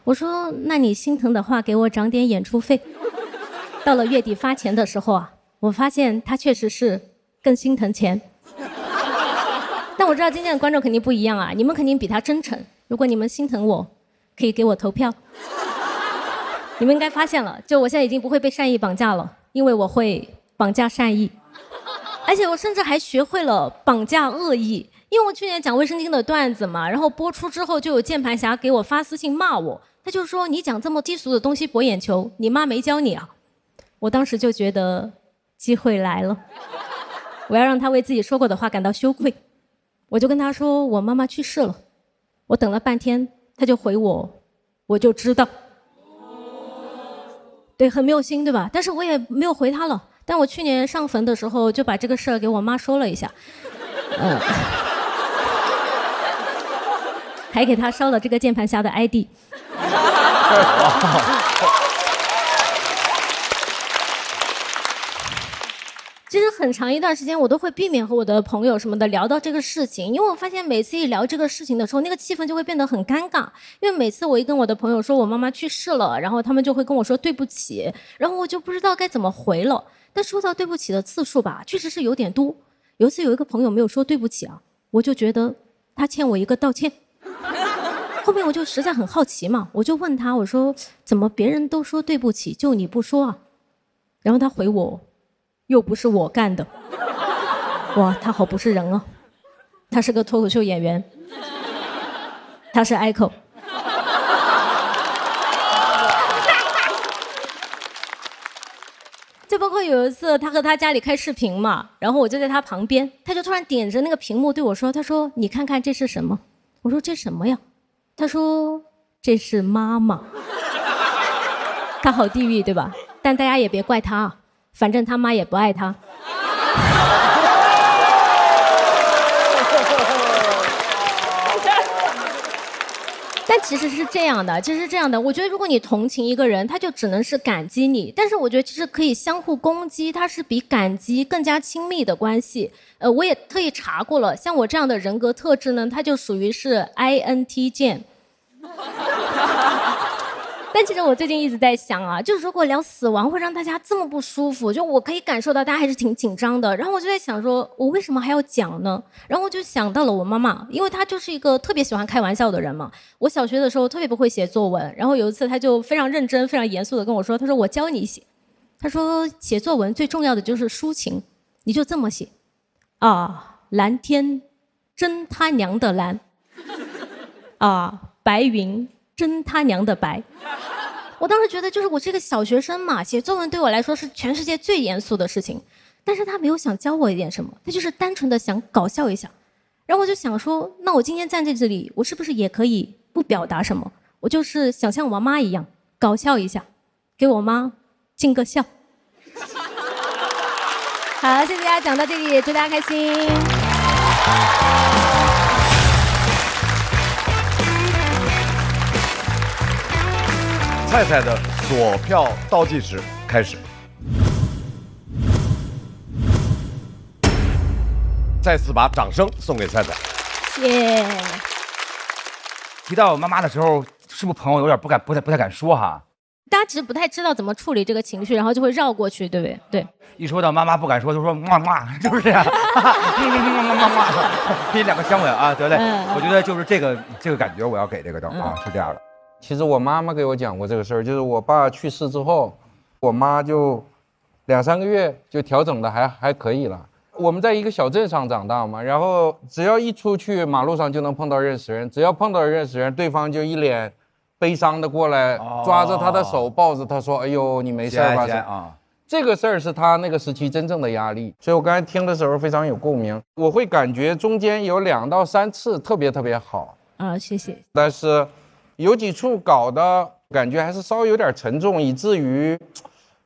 我说那你心疼的话，给我涨点演出费。到了月底发钱的时候啊，我发现他确实是更心疼钱。但我知道今天的观众肯定不一样啊，你们肯定比他真诚。如果你们心疼我，可以给我投票。你们应该发现了，就我现在已经不会被善意绑架了，因为我会绑架善意，而且我甚至还学会了绑架恶意。因为我去年讲卫生巾的段子嘛，然后播出之后就有键盘侠给我发私信骂我，他就说你讲这么低俗的东西博眼球，你妈没教你啊。我当时就觉得机会来了，我要让他为自己说过的话感到羞愧。我就跟他说我妈妈去世了，我等了半天他就回我就知道。对，很没有心对吧？但是我也没有回他了。但我去年上坟的时候就把这个事儿给我妈说了一下，还给他烧了这个键盘侠的 ID。其实很长一段时间我都会避免和我的朋友什么的聊到这个事情，因为我发现每次一聊这个事情的时候，那个气氛就会变得很尴尬。因为每次我一跟我的朋友说我妈妈去世了，然后他们就会跟我说对不起，然后我就不知道该怎么回了。但说到对不起的次数吧，确实是有点多。有一次有一个朋友没有说对不起啊，我就觉得他欠我一个道歉。后面我就实在很好奇嘛，我就问他，我说怎么别人都说对不起，就你不说啊？然后他回我，又不是我干的。哇，他好不是人啊，他是个脱口秀演员，他是 Echo。就包括有一次他和他家里开视频嘛，然后我就在他旁边，他就突然点着那个屏幕对我说，他说你看看这是什么？我说这什么呀？他说这是妈妈。他好地狱对吧？但大家也别怪他啊，反正他妈也不爱他。但其实是这样的，我觉得如果你同情一个人，他就只能是感激你，但是我觉得其实可以相互攻击，它是比感激更加亲密的关系。我也特意查过了，像我这样的人格特质呢，它就属于是 INTJ。但其实我最近一直在想啊，就如果聊死亡会让大家这么不舒服，就我可以感受到大家还是挺紧张的。然后我就在想说，我为什么还要讲呢？然后我就想到了我妈妈，因为她就是一个特别喜欢开玩笑的人嘛。我小学的时候特别不会写作文，然后有一次她就非常认真、非常严肃的跟我说，她说我教你写。她说写作文最重要的就是抒情，你就这么写啊，蓝天真他娘的蓝啊，白云真他娘的白。我当时觉得就是我这个小学生嘛，写作文对我来说是全世界最严肃的事情。但是他没有想教我一点什么，他就是单纯的想搞笑一下。然后我就想说，那我今天站在这里，我是不是也可以不表达什么？我就是想像我妈一样搞笑一下，给我妈尽个孝。好，谢谢大家，讲到这里，祝大家开心。菜菜的锁票倒计时开始。再次把掌声送给菜菜。耶！提到妈妈的时候，是不是朋友有点不太敢说哈？大家只是不太知道怎么处理这个情绪，然后就会绕过去，对不对？对。一说到妈妈不敢说，就说嘛嘛，是不是啊？给你2个香吻啊，得嘞。我觉得就是这个感觉，我要给这个的啊，是这样的。其实我妈妈给我讲过这个事儿，就是我爸去世之后，我妈就2、3个月就调整的还可以了。我们在一个小镇上长大嘛，然后只要一出去马路上就能碰到认识人，只要碰到认识人，对方就一脸悲伤的过来，抓着他的手抱着他说：“哎呦，你没事吧？”啊，这个事儿是他那个时期真正的压力，所以我刚才听的时候非常有共鸣。我会感觉中间有2到3次特别好啊，谢谢。但是有几处搞的感觉还是稍微有点沉重，以至于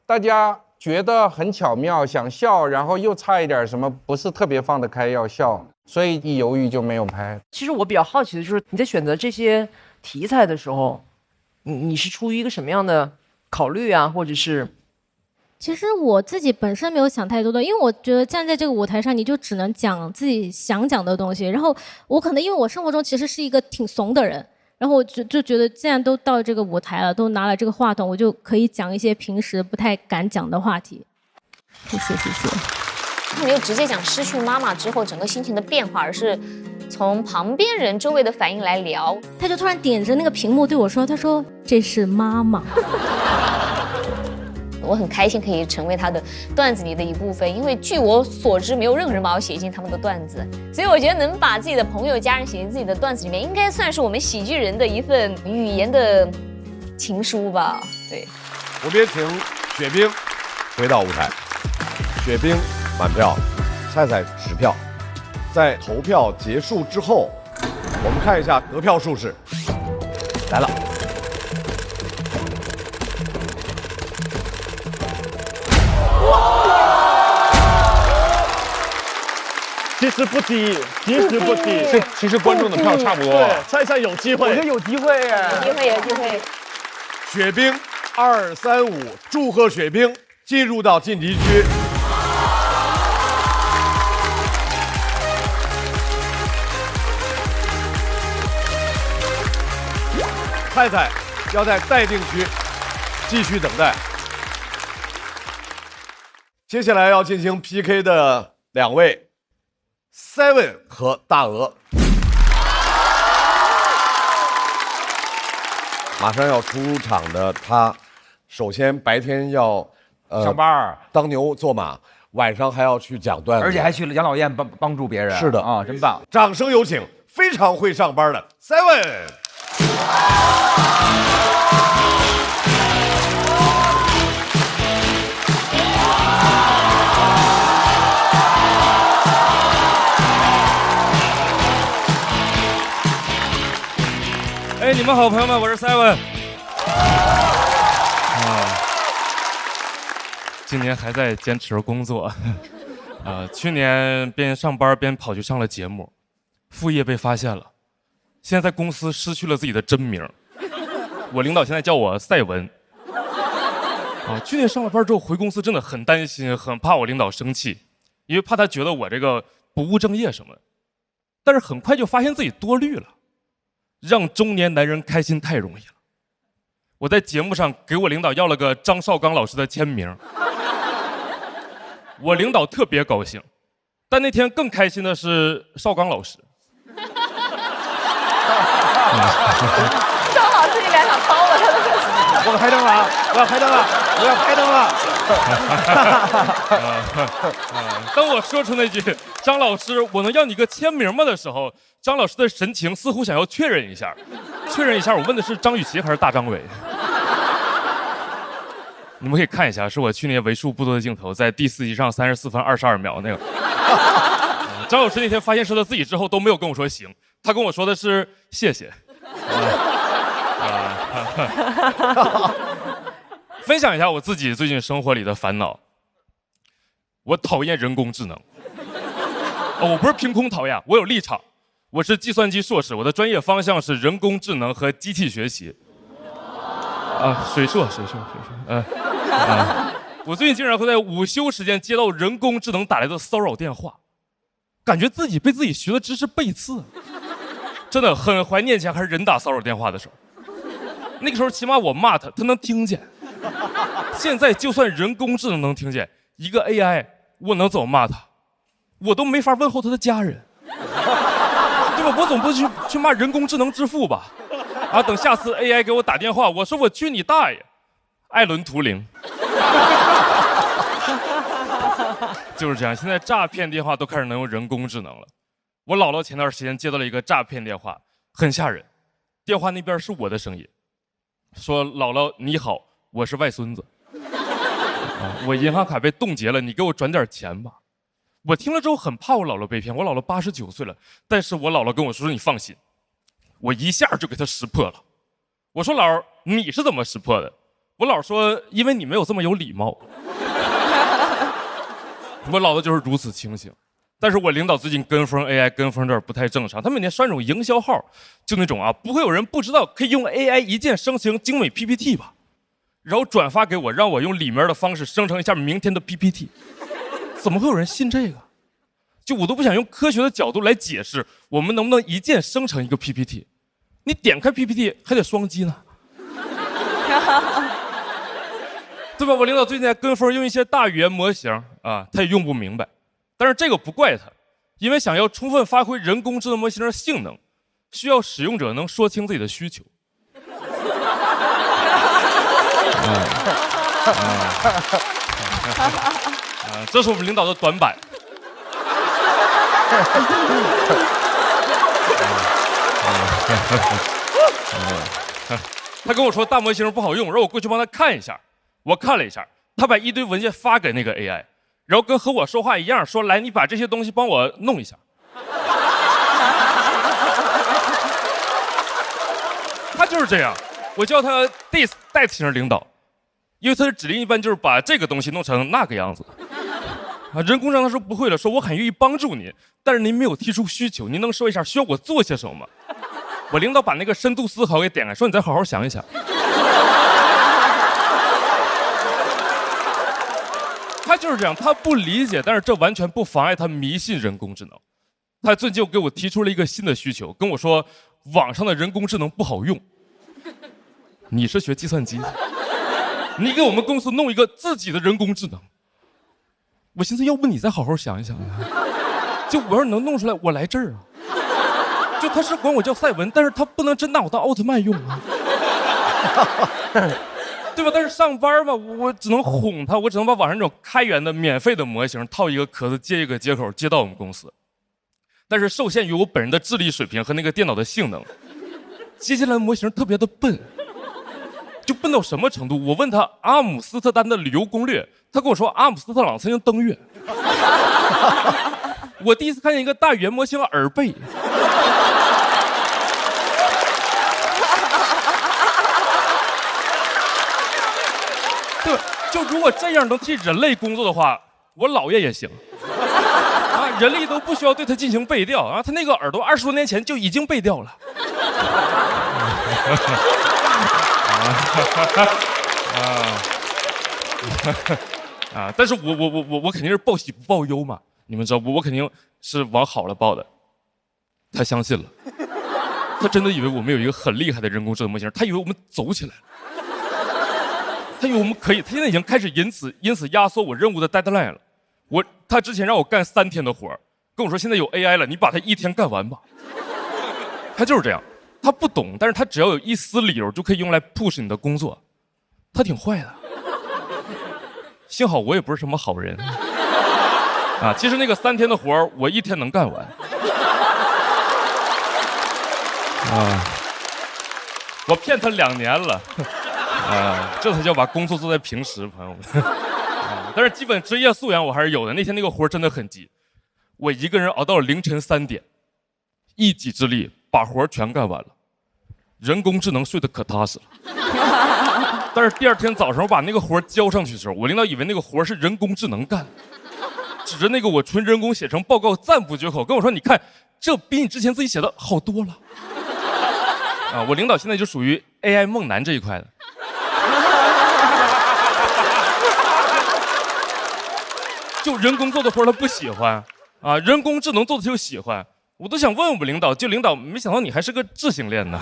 大家觉得很巧妙，想笑，然后又差一点什么不是特别放得开要笑，所以一犹豫就没有拍。其实我比较好奇的就是你在选择这些题材的时候，你是出于一个什么样的考虑啊，或者是？其实我自己本身没有想太多的，因为我觉得站在这个舞台上，你就只能讲自己想讲的东西。然后我可能因为我生活中其实是一个挺怂的人，然后我就觉得既然都到这个舞台了，都拿了这个话筒，我就可以讲一些平时不太敢讲的话题。谢谢。他没有直接讲失去妈妈之后整个心情的变化，而是从旁边人周围的反应来聊。他就突然点着那个屏幕对我说：“他说这是妈妈。”我很开心可以成为他的段子里的一部分，因为据我所知，没有任何人把我写进他们的段子，所以我觉得能把自己的朋友、家人写进自己的段子里面，应该算是我们喜剧人的一份语言的情书吧。对，我们也请雪冰回到舞台。雪冰满票，菜菜10票。在投票结束之后，我们看一下得票数是来了。其实不低。其实观众的票差不多。对，菜菜有机会，我觉得有机会耶，有机会。雪冰235，祝贺雪冰进入到晋级区。菜菜要在待定区继续等待。接下来要进行 PK 的2位 ，Seven 和大鹅，马上要出场的他，首先白天要上班当牛做马，晚上还要去讲段子，而且还去养老院帮助别人。是的啊，真棒！掌声有请非常会上班的 Seven。哎，你们好，朋友们，我是 Seven。今年还在坚持着工作，去年边上班边跑去上了节目，副业被发现了，现在在公司失去了自己的真名，我领导现在叫我赛文。去年上了班之后回公司真的很担心，很怕我领导生气，因为怕他觉得我这个不务正业什么的，但是很快就发现自己多虑了。让中年男人开心太容易了，我在节目上给我领导要了个张绍刚老师的签名，我领导特别高兴，但那天更开心的是绍刚老师。邵老师，你俩想抄了他的？我要开灯了啊！我要开灯了！我要开灯了！当我说出那句“张老师，我能要你个签名吗”的时候，张老师的神情似乎想要确认一下。我问的是张雨绮还是大张伟？你们可以看一下，是我去年为数不多的镜头，在第4集上34分22秒那个。张老师那天发现是他自己之后都没有跟我说行，他跟我说的是谢谢。分享一下我自己最近生活里的烦恼。我讨厌人工智能。我不是凭空讨厌，我有立场。我是计算机硕士，我的专业方向是人工智能和机器学习。水硕。我最近经常会在午休时间接到人工智能打来的骚扰电话，感觉自己被自己学的知识背刺，真的很怀念以前还是人打骚扰电话的时候。那个时候起码我骂他，他能听见。现在就算人工智能能听见，一个 AI， 我能怎么骂他？我都没法问候他的家人，对吧？我总不去骂人工智能之父吧？等下次 AI 给我打电话，我说我去你大爷，艾伦图灵。就是这样，现在诈骗电话都开始能用人工智能了。我姥姥前段时间接到了一个诈骗电话，很吓人。电话那边是我的声音，说姥姥你好，我是外孙子，我银行卡被冻结了，你给我转点钱吧。我听了之后很怕我姥姥被骗，我姥姥89岁了，但是我姥姥跟我说你放心，我一下就给她识破了。我说姥儿你是怎么识破的？我姥说因为你没有这么有礼貌。我姥姥就是如此清醒。但是我领导最近跟风 AI 跟风这儿不太正常，他每天刷那种营销号，就那种不会有人不知道可以用 AI 一键生成精美 PPT 吧，然后转发给我，让我用里面的方式生成一下明天的 PPT。怎么会有人信这个？就我都不想用科学的角度来解释，我们能不能一键生成一个 PPT？ 你点开 PPT 还得双击呢，对吧？我领导最近在跟风用一些大语言模型他也用不明白。但是这个不怪他，因为想要充分发挥人工智能模型的性能，需要使用者能说清自己的需求。这是我们领导的短板。他跟我说大模型不好用，让我过去帮他看一下。我看了一下，他把一堆文件发给那个 AI。然后跟和我说话一样，说来你把这些东西帮我弄一下。他就是这样，我叫他 this 代替型领导，因为他的指令一般就是把这个东西弄成那个样子。人工智能他说不会了，说我很愿意帮助您，但是您没有提出需求，您能说一下需要我做些什么吗？我领导把那个深度思考给点开，说你再好好想一想。他就是这样，他不理解，但是这完全不妨碍他迷信人工智能。他最近就给我提出了一个新的需求，跟我说网上的人工智能不好用。你是学计算机的，你给我们公司弄一个自己的人工智能。我寻思，要不你再好好想一想呀？就我要是能弄出来，我来这儿啊。就他是管我叫赛文，但是他不能真拿我当奥特曼用啊。对吧？但是上班吧，我只能哄他，我只能把网上那种开源的免费的模型套一个壳子接一个接口接到我们公司，但是受限于我本人的智力水平和那个电脑的性能，接下来模型特别的笨，就笨到什么程度？我问他阿姆斯特丹的旅游攻略，他跟我说阿姆斯特朗曾经登月。我第一次看见一个大语言模型耳背。对，就如果这样能替人类工作的话，我姥爷也行。人类都不需要对他进行背调他那个耳朵20多年前就已经背调了。但是我肯定是报喜不报忧嘛，你们知道我肯定是往好了报的。他相信了，他真的以为我们有一个很厉害的人工智能模型，他以为我们走起来了。他以为我们可以，他现在已经开始因此压缩我任务的 deadline 了。他之前让我干3天的活，跟我说现在有 AI 了，你把它1天干完吧。他就是这样，他不懂，但是他只要有一丝理由就可以用来 push 你的工作，他挺坏的。幸好我也不是什么好人其实那个3天的活我1天能干完我骗他2年了。这才叫把工作做在平时，朋友们。但是基本职业素养我还是有的。那天那个活真的很急，我一个人熬到了凌晨3点，一己之力把活全干完了。人工智能睡得可踏实了。但是第二天早上我把那个活交上去的时候，我领导以为那个活是人工智能干，指着那个我纯人工写成报告赞不绝口，跟我说：“你看，这比你之前自己写的好多了。”我领导现在就属于 AI 梦男这一块的。就人工做的活他不喜欢啊，人工智能做的就喜欢。我都想问我们领导，就领导没想到你还是个智性恋呢。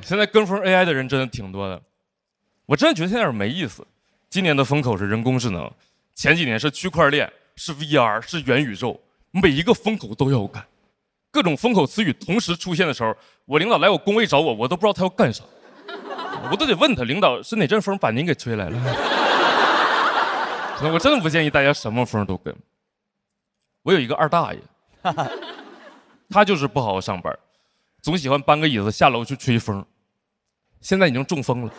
现在跟风 AI 的人真的挺多的，我真的觉得现在有点没意思。今年的风口是人工智能，前几年是区块链，是 VR， 是元宇宙，每一个风口都要干。各种风口词语同时出现的时候，我领导来我工位找我，我都不知道他要干啥，我都得问他，领导是哪阵风把您给吹来了？我真的不建议大家什么风都跟。我有一个二大爷，他就是不好好上班，总喜欢搬个椅子下楼去吹风，现在已经中风了。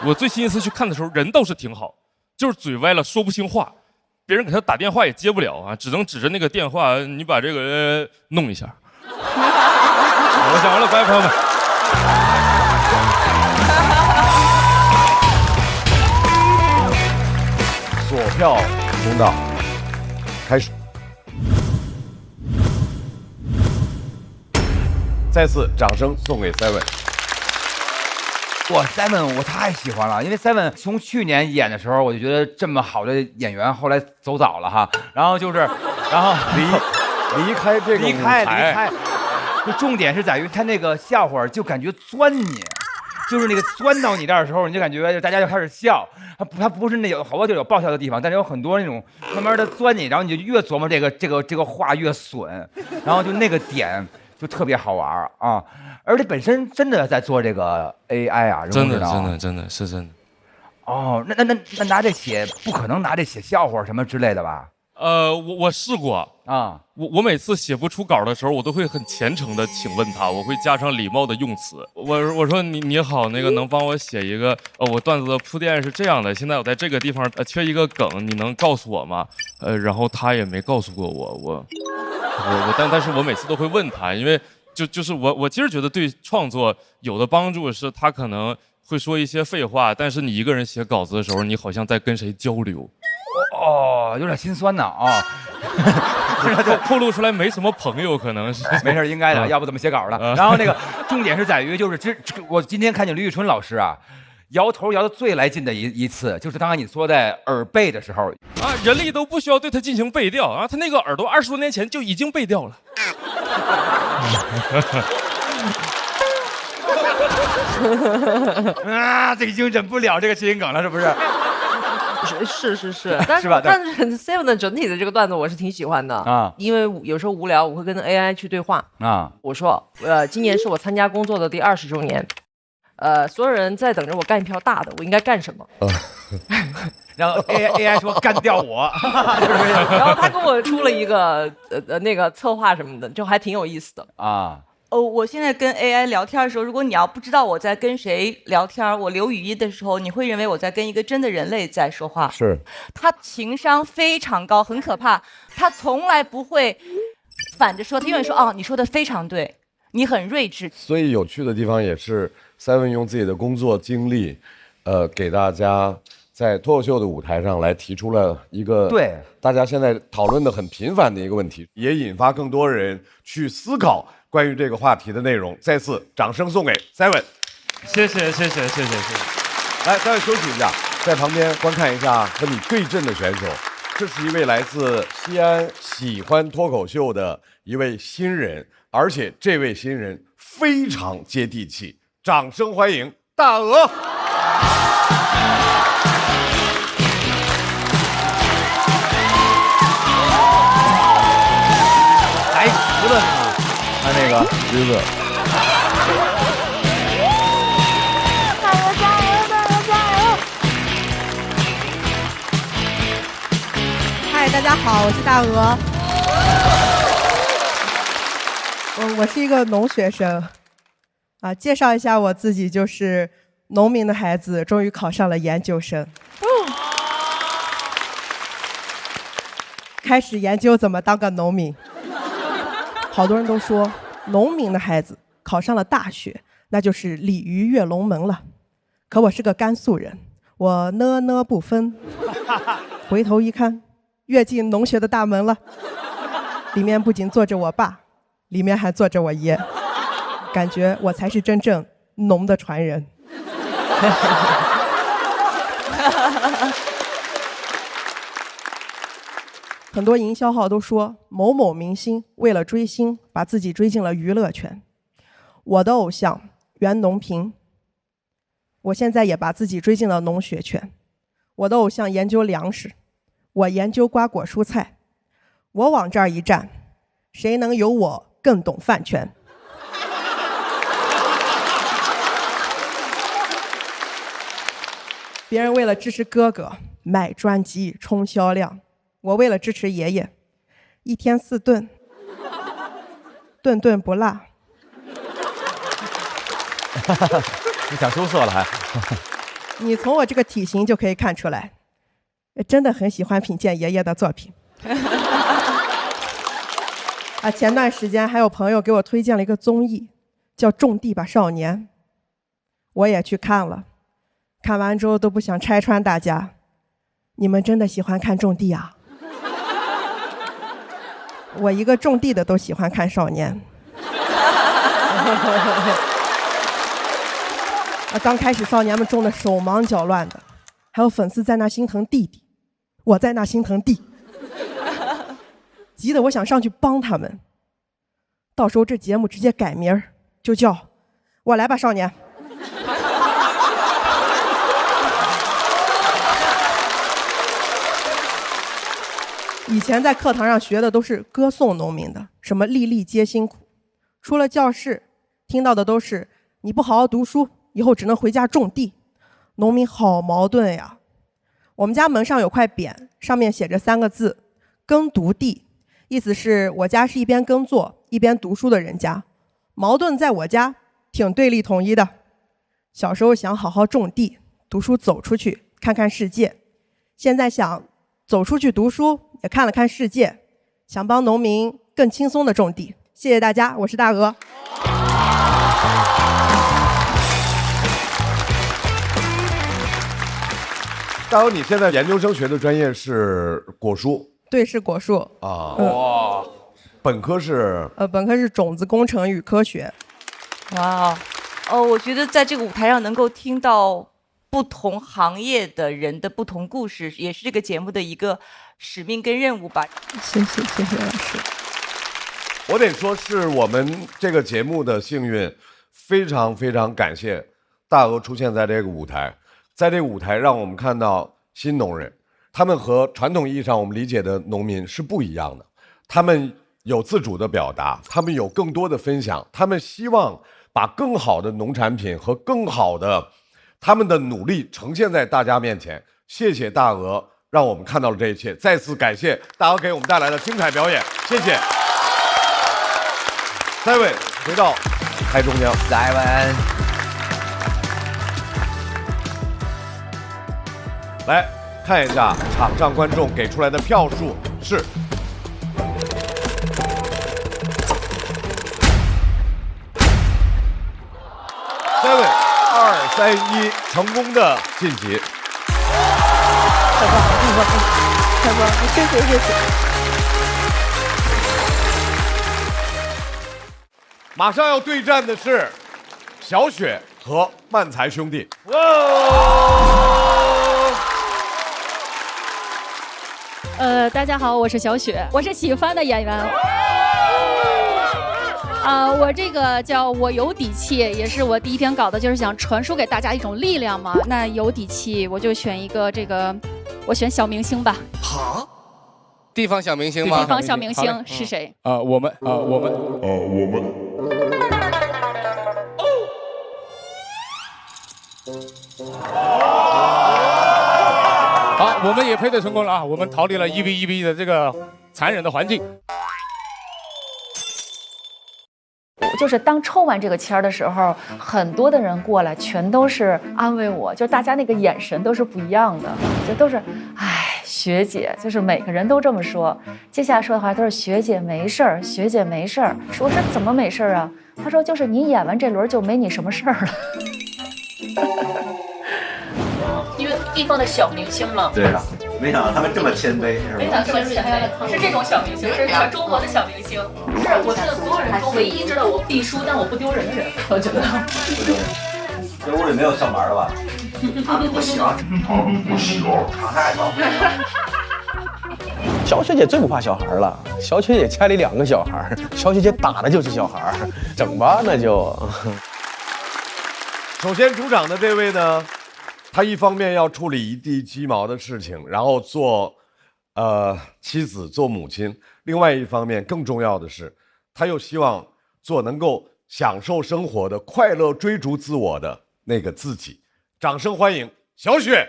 我最新一次去看的时候，人倒是挺好，就是嘴歪了，说不清话，别人给他打电话也接不了啊，只能指着那个电话，你把这个弄一下。我讲完了，拜拜，朋友们。锁票通道开始。再次掌声送给 Seven。哇 ，Seven 我太喜欢了，因为 Seven 从去年演的时候，我就觉得这么好的演员，后来走早了哈。然后离开这个舞台，离开。就重点是在于他那个笑话就感觉钻你。就是那个钻到你这儿的时候，你就感觉大家就开始笑，他不是那有好多就有爆笑的地方，但是有很多那种慢慢的钻你，然后你就越琢磨这个话越损，然后就那个点就特别好玩啊！而且本身真的在做这个 AI 啊，真的是真的。哦，那拿这写不可能拿这写笑话什么之类的吧？我试过啊，我每次写不出稿的时候，我都会很虔诚的请问他，我会加上礼貌的用词。我说你好，那个能帮我写一个我段子的铺垫是这样的，现在我在这个地方缺一个梗，你能告诉我吗？然后他也没告诉过我，但是我每次都会问他，因为就是我其实觉得对创作有的帮助是他可能会说一些废话，但是你一个人写稿子的时候，你好像在跟谁交流。哦，有点心酸呐啊！透露出来没什么朋友，可能是没事，应该的，要不怎么写稿了？然后那个重点是在于，就是我今天看见李宇春老师啊，摇头摇的最来劲的一次，就是刚才你说在耳背的时候啊，人力都不需要对他进行背调啊，他那个耳朵20多年前就已经背调了。啊，这已经忍不了这个谐音梗了，是不是？是，但是 Seven 的整体的这个段子我是挺喜欢的啊，因为有时候无聊，我会跟 AI 去对话啊。我说，今年是我参加工作的第20周年，所有人在等着我干一票大的，我应该干什么？然后 AI 说干掉我，然后他给我出了一个那个策划什么的，就还挺有意思的啊。我现在跟 AI 聊天的时候，如果你要不知道我在跟谁聊天，我留语音的时候，你会认为我在跟一个真的人类在说话。是，他情商非常高，很可怕。他从来不会反着说，他永远说哦，你说的非常对，你很睿智。所以有趣的地方也是 Seven 用自己的工作经历，给大家在脱口秀的舞台上来提出了一个对大家现在讨论的很频繁的一个问题，也引发更多人去思考关于这个话题的内容。再次掌声送给 Seven， 谢谢。来，Seven休息一下，在旁边观看一下和你对阵的选手。这是一位来自西安，喜欢脱口秀的一位新人，而且这位新人非常接地气。掌声欢迎大鹅。还橘子呢，他那个橘子。嗨，大家好，我是大鹅。我是一个农学生，介绍一下我自己，就是农民的孩子，终于考上了研究生。开始研究怎么当个农民。好多人都说，农民的孩子考上了大学，那就是鲤鱼跃龙门了。可我是个甘肃人，我呢不分。回头一看，跃进农学的大门了。里面不仅坐着我爸，里面还坐着我爷。感觉我才是真正农的传人。很多营销号都说某某明星为了追星，把自己追进了娱乐圈。我的偶像袁隆平，我现在也把自己追进了农学圈。我的偶像研究粮食，我研究瓜果蔬菜。我往这儿一站，谁能有我更懂饭圈？别人为了支持哥哥买专辑冲销量，我为了支持爷爷，一天4顿，顿顿不落。你想羞涩了还？你从我这个体型就可以看出来，真的很喜欢品鉴爷爷的作品。前段时间还有朋友给我推荐了一个综艺，叫《种地吧少年》，我也去看了。看完之后都不想拆穿大家，你们真的喜欢看种地啊？我一个种地的都喜欢看少年。刚开始少年们种的手忙脚乱的，还有粉丝在那心疼弟弟，我在那心疼地，急得我想上去帮他们。到时候这节目直接改名儿，就叫我来吧少年。以前在课堂上学的都是歌颂农民的，什么粒粒皆辛苦。出了教室，听到的都是你不好好读书，以后只能回家种地。农民好矛盾呀。我们家门上有块匾，上面写着3个字：耕读地，意思是我家是一边耕作一边读书的人家。矛盾在我家挺对立统一的。小时候想好好种地，读书走出去看看世界，现在想走出去读书，也看了看世界，想帮农民更轻松的种地。谢谢大家，我是大鹅。大鹅，你现在研究生学的专业是果蔬？对，是果树啊。哇，本科是？本科是种子工程与科学。哇，我觉得在这个舞台上能够听到不同行业的人的不同故事，也是这个节目的一个使命跟任务吧。谢谢老师。我得说是我们这个节目的幸运，非常非常感谢大鹅出现在这个舞台，在这个舞台让我们看到新农人，他们和传统意义上我们理解的农民是不一样的，他们有自主的表达，他们有更多的分享，他们希望把更好的农产品和更好的他们的努力呈现在大家面前。谢谢大鹅，让我们看到了这一切，再次感谢大鹅给我们带来的精彩表演，谢谢。再位回到台中央，再问，来看一下场上观众给出来的票数是。3位2、3、1，成功的晋级。太棒了，太棒了，谢谢。马上要对战的是小雪和漫才兄弟。大家好，我是小雪，我是喜欢的演员。我这个叫我有底气，也是我第一篇稿的，就是想传输给大家一种力量嘛。那有底气，我就选一个这个，我选小明星吧。好，地方小明星吗？地方小明星是谁？我们。好，我们也配对成功了啊！我们逃离了1v1v 的这个残忍的环境。就是当抽完这个签儿的时候，很多的人过来，全都是安慰我，就大家那个眼神都是不一样的，就都是，哎，学姐，就是每个人都这么说。接下来说的话都是学姐没事儿，学姐没事儿。我说怎么没事儿啊？他说就是你演完这轮就没你什么事儿了。因为地方的小明星嘛。对啊，没想到他们这么谦卑，是吧？没想到这么谦卑，是这种小明星，是全中国的小明星。是我知道所有人中唯一知道我必输但我不丢人的人，我觉得。这屋里没有上班的吧？他们不行，他们不行，常态高。小雪姐最不怕小孩了，小雪姐家里2个小孩，小雪姐打的就是小孩，整吧那就。首先出场的这位呢，他一方面要处理一地鸡毛的事情，然后做妻子做母亲；另外一方面更重要的是，他又希望做能够享受生活的、快乐追逐自我的那个自己。掌声欢迎小雪。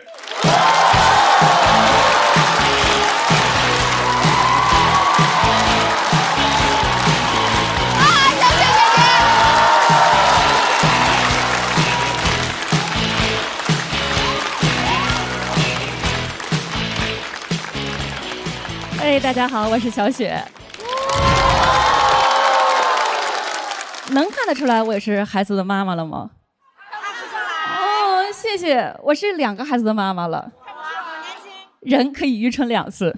哎，大家好，我是小雪。能看得出来我也是孩子的妈妈了吗？哦，谢谢，我是2个孩子的妈妈了。人可以愚蠢2次，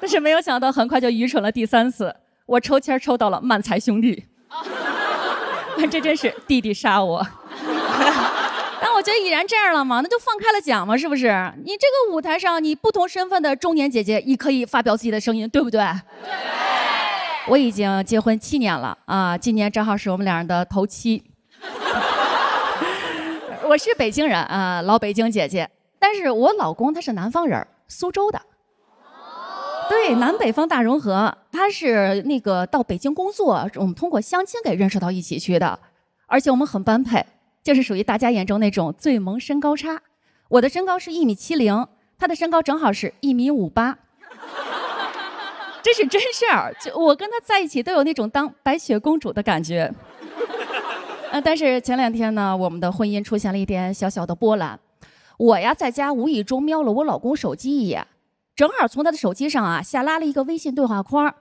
但是没有想到很快就愚蠢了第3次。我抽签抽到了漫才兄弟，这真是弟弟杀我。但我觉得已然这样了嘛，那就放开了讲嘛，是不是？你这个舞台上，你不同身份的中年姐姐，也可以发表自己的声音，对不对？对。我已经结婚7年了啊，今年正好是我们2人的头7。我是北京人啊，老北京姐姐，但是我老公他是南方人，苏州的。对，南北方大融合，他是那个到北京工作，我们通过相亲给认识到一起去的，而且我们很般配。就是属于大家眼中那种最萌身高差，我的身高是1.70米，他的身高正好是1.58米，这是真事儿。就我跟他在一起都有那种当白雪公主的感觉。但是前2天呢，我们的婚姻出现了一点小小的波澜。我呀在家无意中瞄了我老公手机一眼，正好从他的手机上啊下拉了一个微信对话框，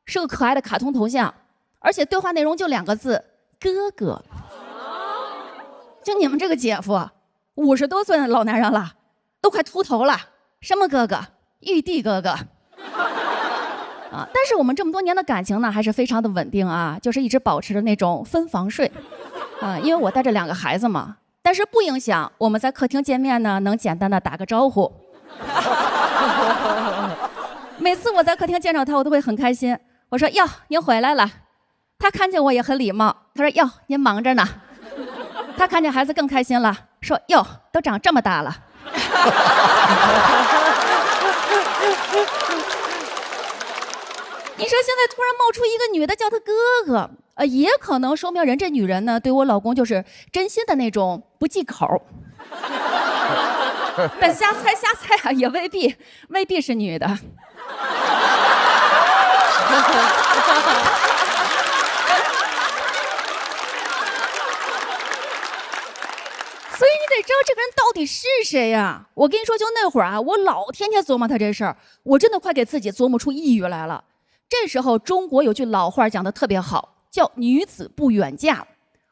是个可爱的卡通头像，而且对话内容就2个字：哥哥。就你们这个姐夫，50多岁的老男人了，都快秃头了，什么哥哥，玉帝哥哥啊！但是我们这么多年的感情呢，还是非常的稳定啊，就是一直保持着那种分房睡啊，因为我带着2个孩子嘛，但是不影响我们在客厅见面呢，能简单的打个招呼。每次我在客厅见着他，我都会很开心。我说哟，您回来了。他看见我也很礼貌，他说哟，您忙着呢。他看见孩子更开心了，说哟，都长这么大了。你说现在突然冒出一个女的叫他哥哥，也可能说明人这女人呢对我老公就是真心的那种不忌口。但瞎猜啊，也未必是女的。所以你得知道这个人到底是谁呀？我跟你说，就那会儿啊，我老天天琢磨他这事儿，我真的快给自己琢磨出抑郁来了。这时候中国有句老话讲得特别好，叫女子不远嫁。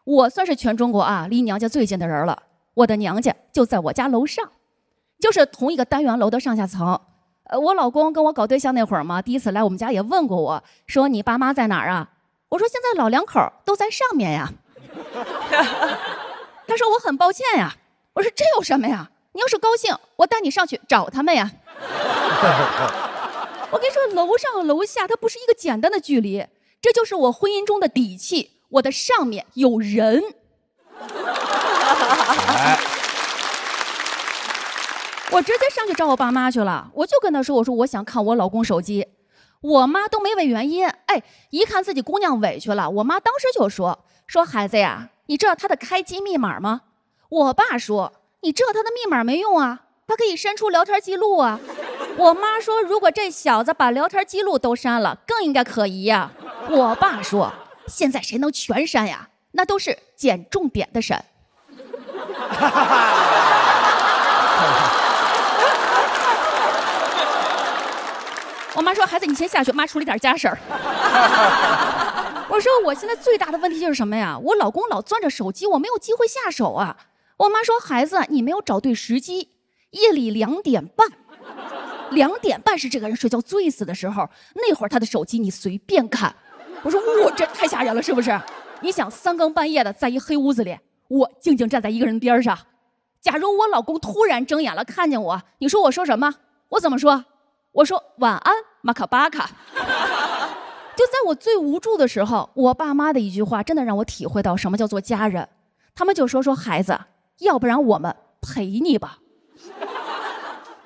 我算是全中国啊离娘家最近的人了，我的娘家就在我家楼上，就是同一个单元楼的上下层。我老公跟我搞对象那会儿嘛，第一次来我们家也问过我，说你爸妈在哪儿啊？我说现在老2口都在上面呀。他说我很抱歉呀。我说这有什么呀？你要是高兴，我带你上去找他们呀。我跟你说，楼上楼下它不是一个简单的距离，这就是我婚姻中的底气。我的上面有人。我直接上去找我爸妈去了，我就跟他说，我说我想看我老公手机。我妈都没问原因，哎，一看自己姑娘委屈了，我妈当时就说孩子呀，你知道他的开机密码吗？我爸说你知道他的密码没用啊，他可以删除聊天记录啊。我妈说如果这小子把聊天记录都删了，更应该可疑呀。我爸说现在谁能全删呀？那都是捡重点的删。我妈说：“孩子，你先下去，妈处理点家事儿。”我说：“我现在最大的问题就是什么呀？我老公老攥着手机，我没有机会下手啊。”我妈说：“孩子，你没有找对时机，夜里2点半，2点半是这个人睡觉最死的时候，那会儿他的手机你随便看。”我说：“我这太吓人了，是不是？你想3更半夜的在一黑屋子里，我静静站在一个人边上，假如我老公突然睁眼了看见我，你说我说什么？我怎么说？我说晚安，马卡巴卡。”就在我最无助的时候，我爸妈的一句话真的让我体会到什么叫做家人。他们就说孩子，要不然我们陪你吧。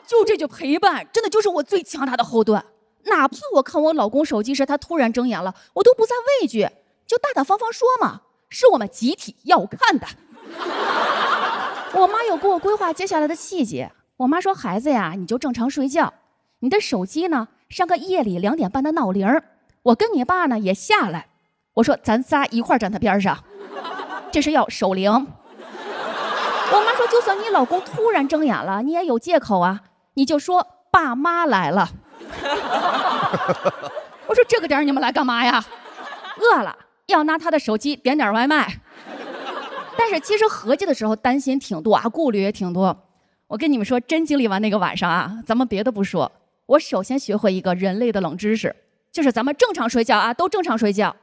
就这句陪伴，真的就是我最强大的后盾。哪怕我看我老公手机时他突然睁眼了，我都不再畏惧，就大大方方说嘛，是我们集体要看的。我妈有给我规划接下来的细节。我妈说：“孩子呀，你就正常睡觉，你的手机呢上个夜里2点半的闹铃，我跟你爸呢也下来。”我说：“咱仨一块站他边上，这是要守灵。”我妈说：“就算你老公突然睁眼了，你也有借口啊，你就说爸妈来了。”我说：“这个点你们来干嘛呀？饿了要拿他的手机点点外卖。”但是其实合计的时候担心挺多啊，顾虑也挺多。我跟你们说，真经历完那个晚上啊，咱们别的不说，我首先学会一个人类的冷知识，就是咱们正常睡觉啊，都正常睡觉，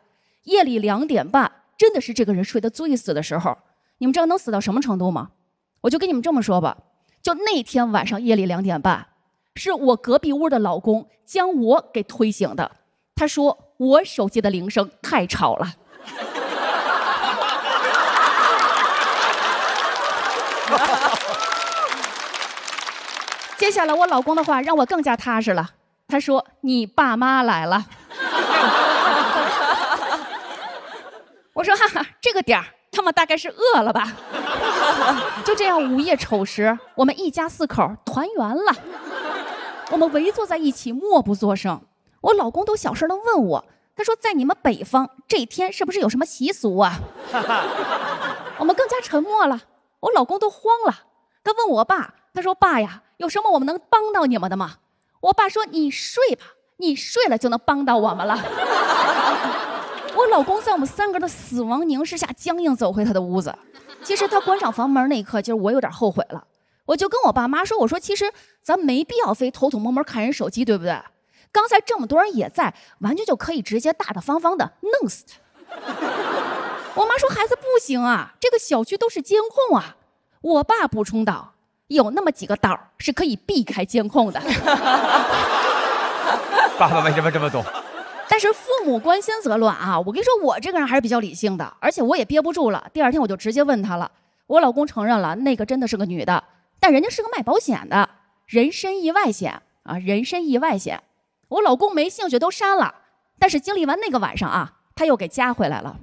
夜里2点半真的是这个人睡得最死的时候。你们知道能死到什么程度吗？我就跟你们这么说吧，就那天晚上夜里2点半，是我隔壁屋的老公将我给推醒的。他说我手机的铃声太吵了。接下来我老公的话让我更加踏实了，他说你爸妈来了。我说哈哈，这个点儿他们大概是饿了吧。就这样午夜丑时，我们一家4口团圆了，我们围坐在一起默不作声。我老公都小声的问我，他说在你们北方这一天是不是有什么习俗啊？我们更加沉默了，我老公都慌了，他问我爸，他说爸呀，有什么我们能帮到你们的吗？我爸说你睡吧，你睡了就能帮到我们了。我老公在我们3个人的死亡凝视下僵硬走回他的屋子。其实他关上房门那一刻，其实我有点后悔了。我就跟我爸妈说，我说其实咱没必要非偷偷摸摸看人手机，对不对？刚才这么多人也在，完全就可以直接大大方方的弄死他。我妈说孩子不行啊，这个小区都是监控啊。我爸补充道，有那么几个道是可以避开监控的。爸爸为什么这么懂？但是父母关心则乱啊！我跟你说，我这个人还是比较理性的，而且我也憋不住了。第2天我就直接问他了。我老公承认了，那个真的是个女的，但人家是个卖保险的，人身意外险啊，人身意外险。我老公没兴趣都删了，但是经历完那个晚上啊，他又给加回来了。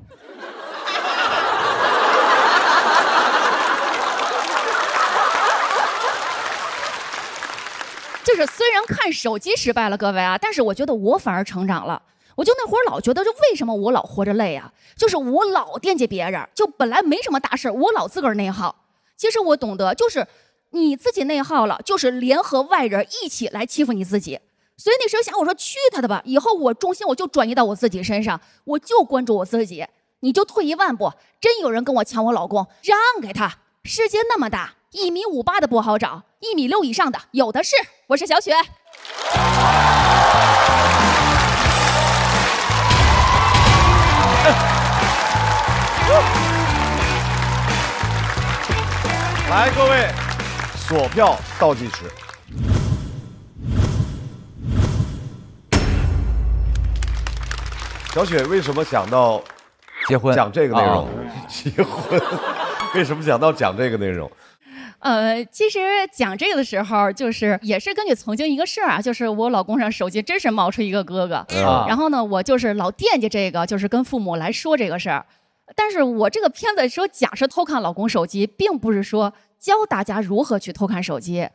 就是虽然看手机失败了，各位啊，但是我觉得我反而成长了。我就那会儿老觉得，就为什么我老活着累啊？就是我老惦记别人，就本来没什么大事，我老自个儿内耗。其实我懂得，就是你自己内耗了，就是联合外人一起来欺负你自己。所以那时候想，我说去他的吧，以后我重心我就转移到我自己身上，我就关注我自己。你就退一万步，真有人跟我抢我老公，让给他。世界那么大，1.58米的不好找，1.6米以上的有的是。我是小雪。来，各位，锁票倒计时。小雪为什么想到结婚讲这个内容？结婚，为什么想到讲这个内容？其实讲这个的时候，就是也是根据曾经一个事儿啊，就是我老公上手机真是冒出一个哥哥，然后呢，我就是老惦记这个，就是跟父母来说这个事儿。但是我这个片子说讲是偷看老公手机，并不是说教大家如何去偷看手机。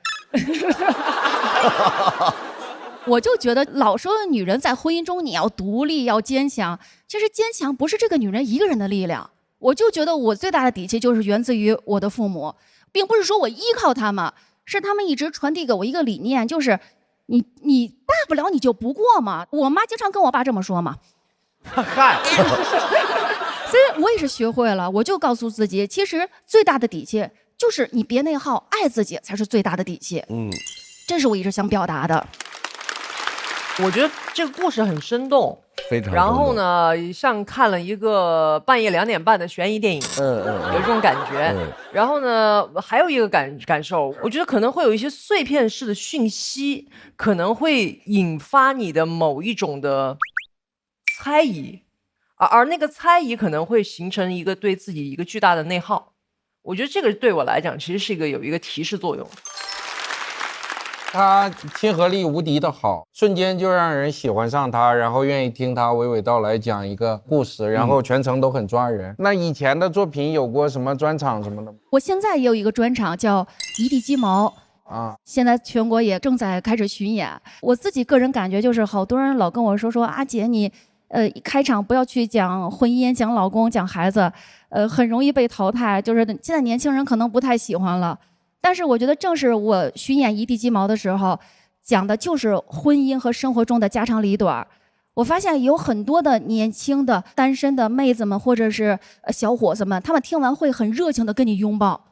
我就觉得老说女人在婚姻中你要独立要坚强，其实坚强不是这个女人一个人的力量。我就觉得我最大的底气就是源自于我的父母，并不是说我依靠他们，是他们一直传递给我一个理念，就是你大不了你就不过嘛。我妈经常跟我爸这么说嘛。嗨，所以我也是学会了，我就告诉自己，其实最大的底气就是你别内耗，爱自己才是最大的底气。这是我一直想表达的。我觉得这个故事很生动，非常。然后呢，像看了一个半夜2点半的悬疑电影，有这种感觉。然后呢，还有一个感受，我觉得可能会有一些碎片式的讯息，可能会引发你的某一种的猜疑，而那个猜疑可能会形成一个对自己一个巨大的内耗。我觉得这个对我来讲，其实是有一个提示作用。他亲和力无敌的好，瞬间就让人喜欢上他，然后愿意听他娓娓道来讲一个故事，然后全程都很抓人。那以前的作品有过什么专场什么的吗？我现在也有一个专场叫《一地鸡毛》啊，现在全国也正在开始巡演。我自己个人感觉就是，好多人老跟我说阿姐你，开场不要去讲婚姻、讲老公、讲孩子，很容易被淘汰。就是现在年轻人可能不太喜欢了。但是我觉得，正是我巡演一地鸡毛的时候，讲的就是婚姻和生活中的家长里短。我发现有很多的年轻的单身的妹子们，或者是小伙子们，他们听完会很热情的跟你拥抱，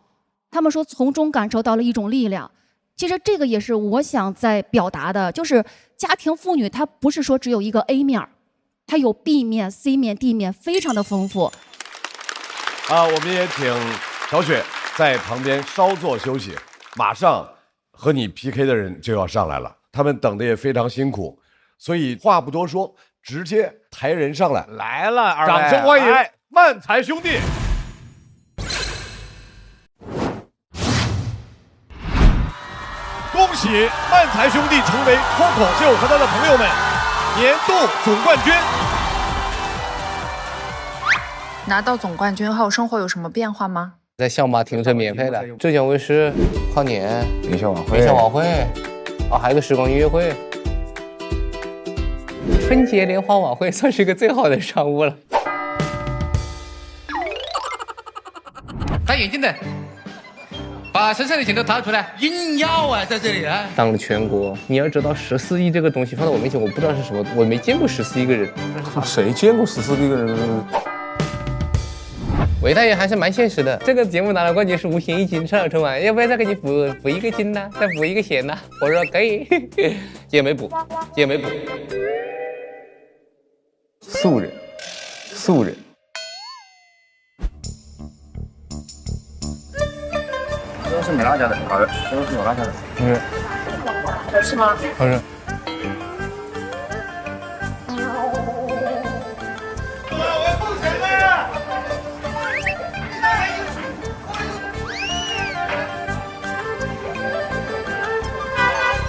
他们说从中感受到了一种力量。其实这个也是我想在表达的，就是家庭妇女她不是说只有一个 A 面，它有 B 面、C 面、D 面，非常的丰富。我们也请小雪在旁边稍作休息，马上和你 PK 的人就要上来了，他们等的也非常辛苦，所以话不多说，直接抬人上来。来了，二位，掌声欢迎漫才兄弟。恭喜漫才兄弟成为脱口秀和他的朋友们年度总冠军。拿到总冠军后，生活有什么变化吗？在象马停车免费的，浙江卫视跨年联欢晚会，联欢晚会，还有个时光音乐会，春节联欢晚会算是一个最好的商务了。戴眼镜的，把身上的钱都掏出来，硬要啊，在这里啊！当了全国，你要知道14亿这个东西放在我面前，我不知道是什么，我没见过14亿个人。谁见过14亿个人？韦大爷还是蛮现实的，这个节目拿了冠军是5险1金上了春晚，要不要再给你补一个金呢？再补一个险呢？我说可以，也没补，也没补。素人，素人。这个是没辣椒的，好的，这个是有辣椒的。不是吗？不是。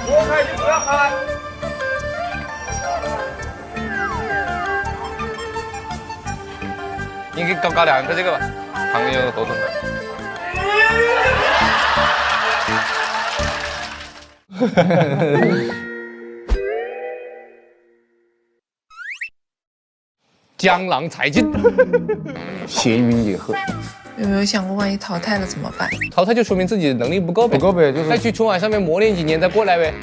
拨开就不要喊。你给搞2个这个吧，旁边有个头头。江郎才尽，闲云野鹤。有没有想过，万一淘汰了怎么办？淘汰就说明自己的能力不够呗，就是再去春晚上面磨练几年，再过来呗。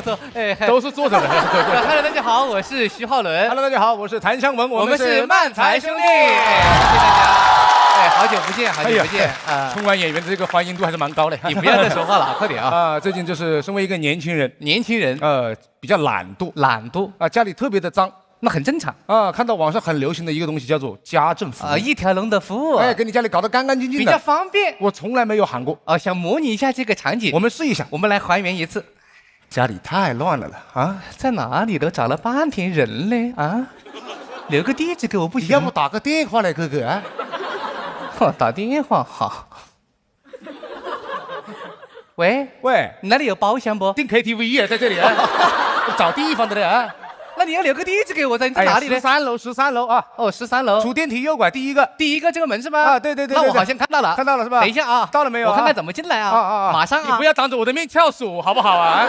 坐，都是坐着的。Hello， 大家好，我是徐浩伦。Hello， 大家好，我是谭湘文，我们是漫才兄弟。谢谢大家。好久不见，好久不见啊！春晚演员的这个欢迎度还是蛮高的。你不要再说话了，快点啊！最近就是身为一个年轻人，比较懒惰啊，家里特别的脏。那很正常啊！看到网上很流行的一个东西叫做家政服务一条龙的服务，给你家里搞得干干净净的，比较方便。我从来没有喊过想模拟一下这个场景，我们试一下，我们来还原一次。家里太乱了啊！在哪里都找了半天人嘞啊！留个地址给我不行？要不打个电话来，哥哥啊？打电话好。喂喂，你那里有包厢不？订 KTV 啊，在这里啊，找地方的嘞啊。那你要留个地址给我噻，你在哪里呢？13楼啊。哦，13楼。出电梯右拐第一个这个门是吗？啊，对。那我好像看到了，看到了是吧？等一下啊，到了没有？我看看怎么进来啊。马上啊！你不要当着我的面跳数好不好啊？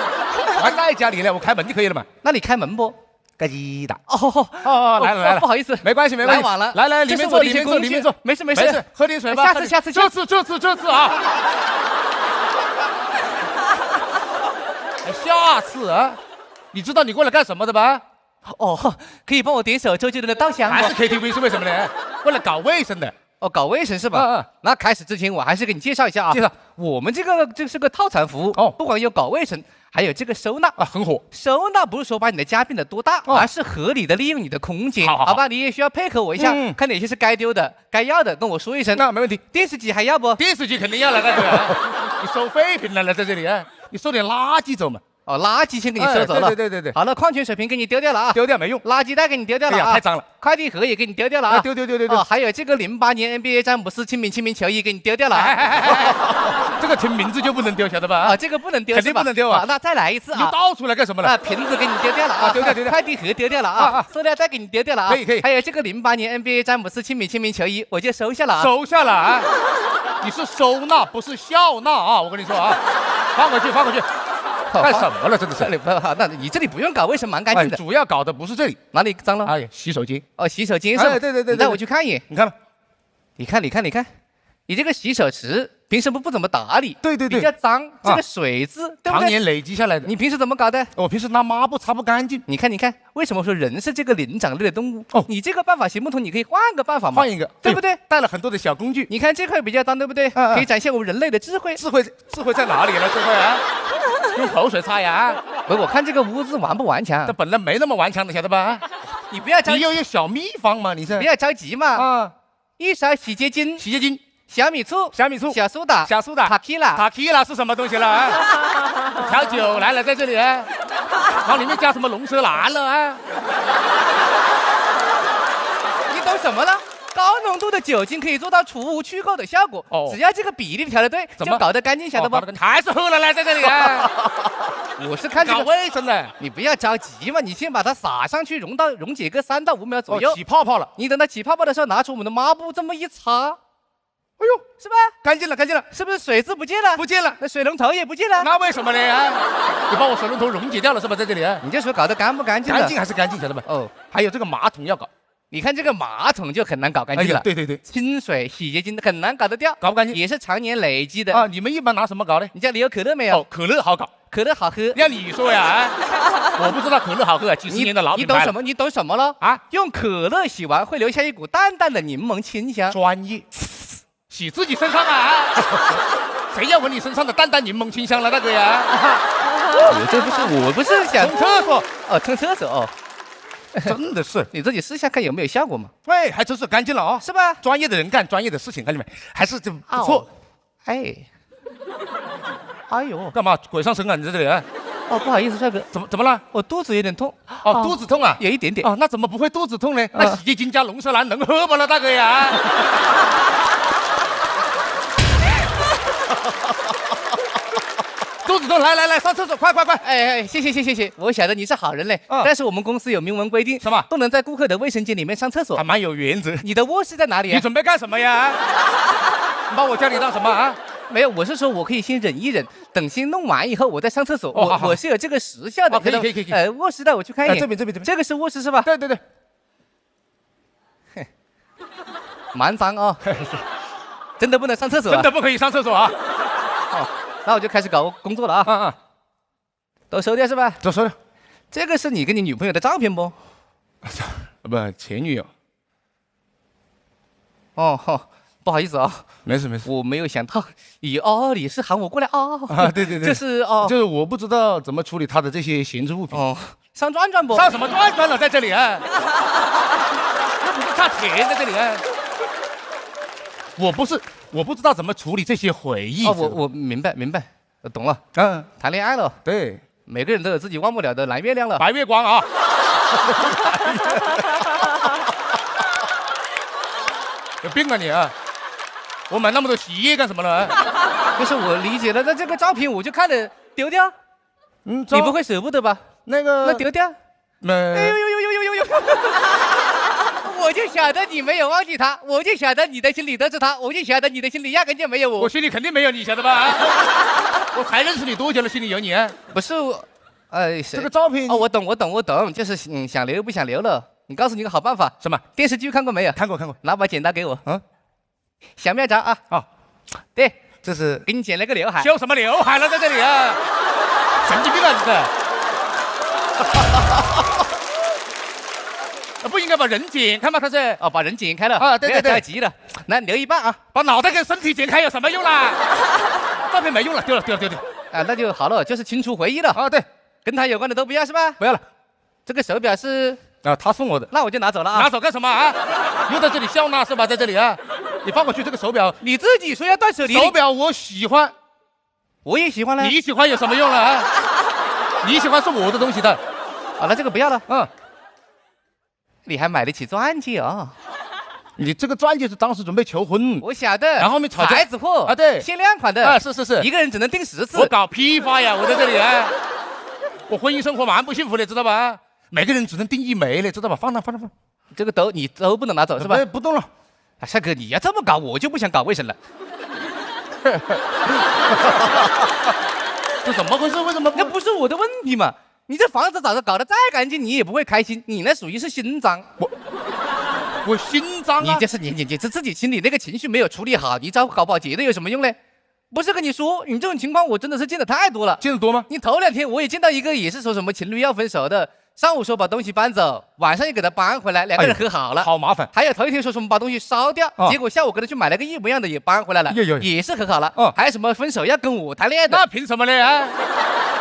我还在家里呢，我开门就可以了嘛。那你开门不？该鸡的。哦，来了，不好意思，没关系。来晚了。来，里面坐，没事，喝点水吧。下次。这次啊。下次啊，你知道你过来干什么的吧？哦，可以帮我点首周杰伦的《稻香》吗？还是 KTV 是为什么呢？过来搞卫生的。哦，搞卫生是吧？那开始之前我还是给你介绍一下啊。介绍我们这是个套餐服务哦，不光有搞卫生，还有这个收纳啊，很火。收纳不是说把你的家变得多大，而是合理的利用你的空间。好吧，你也需要配合我一下，看哪些是该丢的、该要的，跟我说一声。那没问题。电视机还要不？电视机肯定要了，大哥。你收废品来了，在这里啊，你收点垃圾走嘛。哦，垃圾先给你收走了。对。好了，矿泉水瓶给你丢掉了啊，丢掉没用。垃圾袋给你丢掉了啊，太脏了。快递盒也给你丢掉了啊，丢。哦，还有这个08年 NBA 詹姆斯亲民球衣给你丢掉了。这个听名字就不能丢，晓得吧？啊，这个不能丢，肯定不能丢啊。那再来一次啊！你倒出来干什么了？啊，瓶子给你丢掉了啊，丢掉。快递盒丢掉了啊，塑料袋给你丢掉了啊。可以。还有这个08年 NBA 詹姆斯亲民球衣，我就收下了啊。收下了啊！你是收纳不是笑纳啊！我跟你说啊，放回去。干什么了？真的是。那你这里不用搞卫生，蛮干净的。主要搞的不是这里，哪里脏了？哎，洗手间。哦，洗手间是吧？对。你带我去看一眼。你看吧。你看，你这个洗手池平时不怎么打理，对，比较脏，这个水渍对不对？常年累积下来的。你平时怎么搞的？我平时拿抹布擦不干净。你看，为什么说人是这个灵长类的动物？哦，你这个办法行不通，你可以换个办法嘛。换一个，对不对？带了很多的小工具。你看这块比较脏，对不对？可以展现我们人类的智慧。智慧在哪里呢？智慧啊！用口水擦呀！我看这个屋子顽不顽强？这本来没那么顽强的，晓得吧？你不要着急，你又有小秘方嘛？你是不要着急嘛？啊，一勺洗洁精，小米醋，小苏打，塔 Q 是什么东西了啊？调酒来了，在这里啊，往里面加什么龙舌兰了啊？你懂什么了？高浓度的酒精可以做到除污去垢的效果。哦，只要这个比例调得对，就搞得干净，晓得不？还是喝了来，在这里啊。我是看这个搞卫生的，你不要着急嘛，你先把它撒上去，溶解个3到5秒左右，起泡泡了。你等它起泡泡的时候，拿出我们的抹布这么一擦，哎呦，是吧？干净了，是不是水渍不见了？不见了，那水龙头也不见了。那为什么呢？你把我水龙头溶解掉了是吧？在这里啊，你就说搞得干不干净？干净还是干净，晓得吧？哦，还有这个马桶要搞。你看这个马桶就很难搞干净了。对，清水洗洁精很难搞得掉，搞不干净也是常年累积的啊。你们一般拿什么搞呢？你家里有可乐没有？哦，可乐好搞，可乐好喝。让你说呀，我不知道可乐好喝，几十年的老品牌了。你懂什么了啊？用可乐洗完会留下一股淡淡的柠檬清香。专业，洗自己身上啊？谁要闻你身上的淡淡柠檬清香了，大哥呀？我不是想冲厕所哦，冲厕所哦。真的是，你自己试下看有没有效果嘛？对，还真是干净了啊，是吧？专业的人干专业的事情，看见没？还是这不错。哎呦，干嘛鬼上身啊？你在这里啊？哦，不好意思，帅哥，怎么了？我肚子有点痛。哦，肚子痛啊？有一点点。哦，那怎么不会肚子痛呢？那洗洁精加龙舌兰能喝不了，大哥呀？肚子痛，来上厕所，快！哎，谢谢，我晓得你是好人嘞。但是我们公司有明文规定，什么不能在顾客的卫生间里面上厕所，还蛮有原则。你的卧室在哪里啊？你准备干什么呀？你把我叫你当什么啊？没有，我是说我可以先忍一忍，等先弄完以后我再上厕所。我是有这个时效的。可以。卧室带我去看一眼。这边，这个是卧室是吧？对。蛮脏啊，真的不能上厕所？真的不可以上厕所啊！好，那我就开始搞工作了啊！都收掉是吧？都收掉。这个是你跟你女朋友的照片不？不，前女友。哦，不好意思啊。没事，我没有想到你是喊我过来啊？对，就是我不知道怎么处理他的这些闲置物品。哦，上转转不？上什么转了，在这里啊？又不是差钱在这里啊？我不知道怎么处理这些回忆。我明白，我懂了。谈恋爱了，对，每个人都有自己忘不了的蓝月亮了，白月光啊。有病啊你啊！我买那么多洗衣液干什么了？就是我理解了，那这个照片我就看了丢掉。你不会舍不得吧？那丢掉。哎呦！我就晓得你没有忘记他，我就晓得你的心里得是他，我就晓得你的心里压根就没有我。我心里肯定没有你，晓得吧？我才认识你多久了，心里有你？不是我，这个照片哦，我懂，就是想留不想留了。你告诉你个好办法，什么？电视剧看过没有？看过。拿把剪刀给我，小妙招啊！哦，对，这是给你剪了个刘海。修什么刘海了，在这里啊？神经病啊，你这！不应该把人剪开吗？他是把人剪开了啊！对，太急了，来留一半啊！把脑袋跟身体剪开有什么用啦？照片没用了，丢了啊！那就好了，就是清除回忆了啊！对，跟他有关的都不要是吧？不要了。这个手表是他送我的，那我就拿走了啊！拿走干什么啊？又在这里笑纳是吧？在这里啊！你放过去这个手表，你自己说要断舍离。手表我喜欢，我也喜欢了。你喜欢有什么用了啊？你喜欢是我的东西的。好了，这个不要了。你还买得起钻戒啊？你这个钻戒是当时准备求婚，我晓得。然后后面吵架，牌子货啊，对，限量款的啊，是，一个人只能订10次。我搞批发呀，我在这里啊，我婚姻生活蛮不幸福的，知道吧？每个人只能订1枚的，知道吧？放那。这个你都不能拿走是吧？不动了。帅哥，你要这么搞，我就不想搞卫生了。这怎么回事？为什么？那不是我的问题嘛？你这房子搞得再干净，你也不会开心。你那属于是心脏。我心脏啊！你这是你这自己心里那个情绪没有处理好，你找搞不好结的有什么用嘞？不是跟你说，你这种情况我真的是见的太多了。见得多吗？你头2天我也见到一个，也是说什么情侣要分手的，上午说把东西搬走，晚上又给他搬回来，2个人和好了，好麻烦。还有头1天说什么把东西烧掉，结果下午跟他去买了个一模一样的也搬回来了，也是和好了。还有什么分手要跟我谈恋爱的？那凭什么呢啊？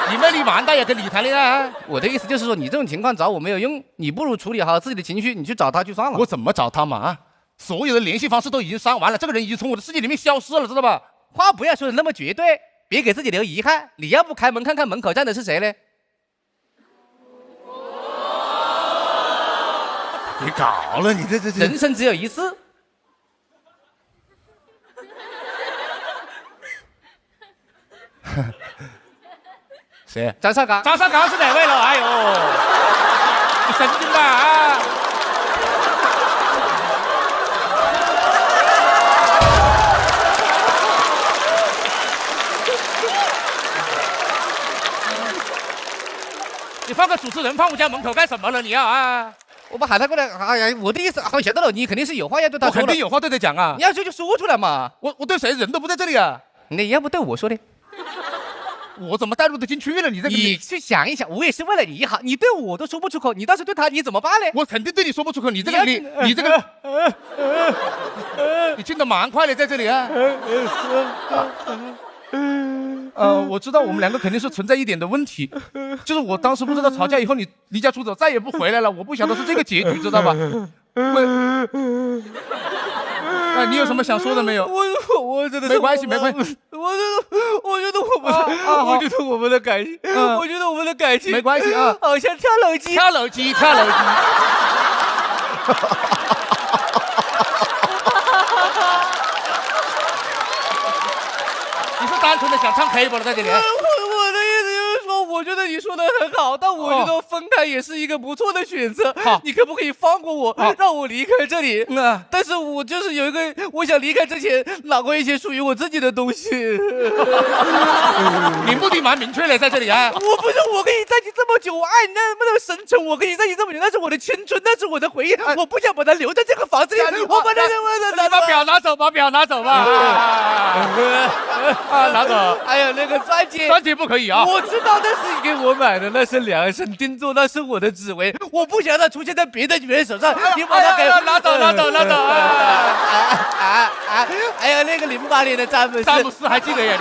你魅力蛮大，也跟你谈恋爱啊？我的意思就是说，你这种情况找我没有用，你不如处理好自己的情绪，你去找他去算了。我怎么找他嘛？啊，所有的联系方式都已经删完了，这个人已经从我的世界里面消失了，知道吧？话不要说的那么绝对，别给自己留遗憾。你要不开门看看门口站的是谁呢？别搞了，你这人生只有一次。谁？张绍刚。张绍刚是哪位了？哎呦，你神经吧啊！你放个主持人放我家门口干什么了？你啊！我把喊他过来。哎呀，我的意思，好晓得了，你肯定是有话要对他说。我肯定有话对他讲啊！你要说就说出来嘛。我对谁人都不在这里啊！你要不对我说的？我怎么带入得进去了？你去想一想，我也是为了你好，你对我都说不出口，你倒是对他，你怎么办呢？我肯定对你说不出口，你这个你这个，你进得蛮快的，在这里啊。我知道我们2个肯定是存在一点的问题，就是我当时不知道吵架以后你离家出走再也不回来了，我不晓得是这个结局，知道吧？你有什么想说的没有？我真的是没关系，没关系。我觉得我们的感情，我觉得我们的感情没关系啊，好像跳楼机。你是单纯的想唱 K 不了，在这里。我的意思就是说，我觉得你说的很好，但我觉得分开也是一个不错的选择。好，你可不可以放过我，让我离开这里？但是我就是有一个，我想离开之前拿过一些属于我自己的东西。你目的蛮明确的，在这里啊。我不是，我跟你在一起这么久，我爱你那么深沉，我跟你在一起这么久，那是我的青春，那是我的回忆，我不想把它留在这个房子里。我把它把表拿走，把表拿走吧。拿走。还有那个钻戒不可以啊。我知道那是你给我买的，那是量身定做，那是我的指纹，我不想它出现在别的女人手上。你把它给拿走。还有那个08年的詹姆斯还记得呀？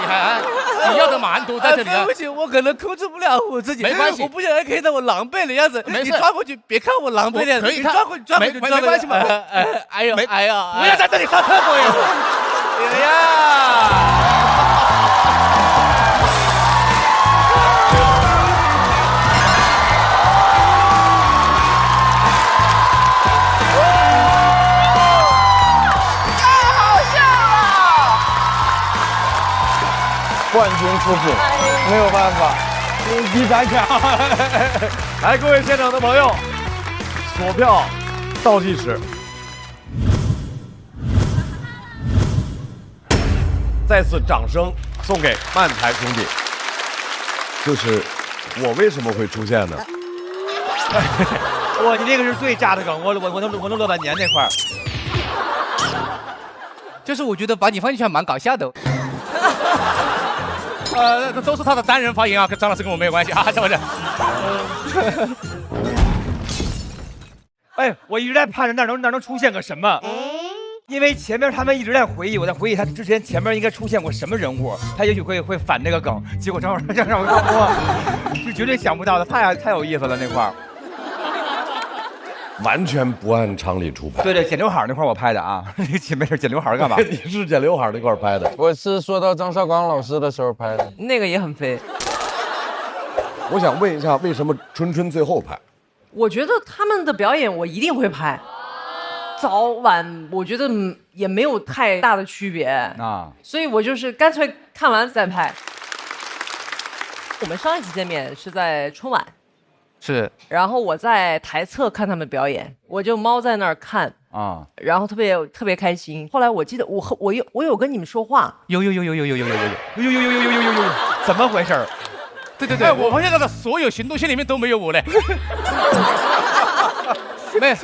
你要的蛮多在这里。对不起，我可能控制不了我自己。没关系，我不想看到我狼狈的样子。没事，你转过去，别看我狼狈的样子。可以看，没关系嘛。哎呀，不要在这里上厕所呀！哎呀！冠军出品，没有办法，第三强。来，各位现场的朋友，锁票倒计时，再次掌声送给漫才兄弟。就是我为什么会出现呢？哇，你那个是最炸的梗，我能乐半年那块儿。就是我觉得把你放进去还蛮搞笑的。都是他的单人发言啊，跟张老师跟我没有关系啊，是不是？哎，我一直在盼着那能出现个什么，因为前面他们一直在回忆，我在回忆他之前前面应该出现过什么人物，他也许会反这个梗，结果正好让我看过，是绝对想不到的，太有意思了那块儿。完全不按常理出牌。对，剪刘海那块我拍的啊，没事剪刘海干嘛？你是剪刘海那块拍的？我是说到张绍刚老师的时候拍的，那个也很飞。我想问一下，为什么春春最后拍？我觉得他们的表演我一定会拍，早晚我觉得也没有太大的区别啊，所以我就是干脆看完再拍。我们上一次见面是在春晚。是，然后我在台侧看他们表演，我就猫在那儿看啊，然后特别开心。后来我记得我有跟你们说话，有，怎么回事？对，我发现他的所有行动线里面都没有我嘞，没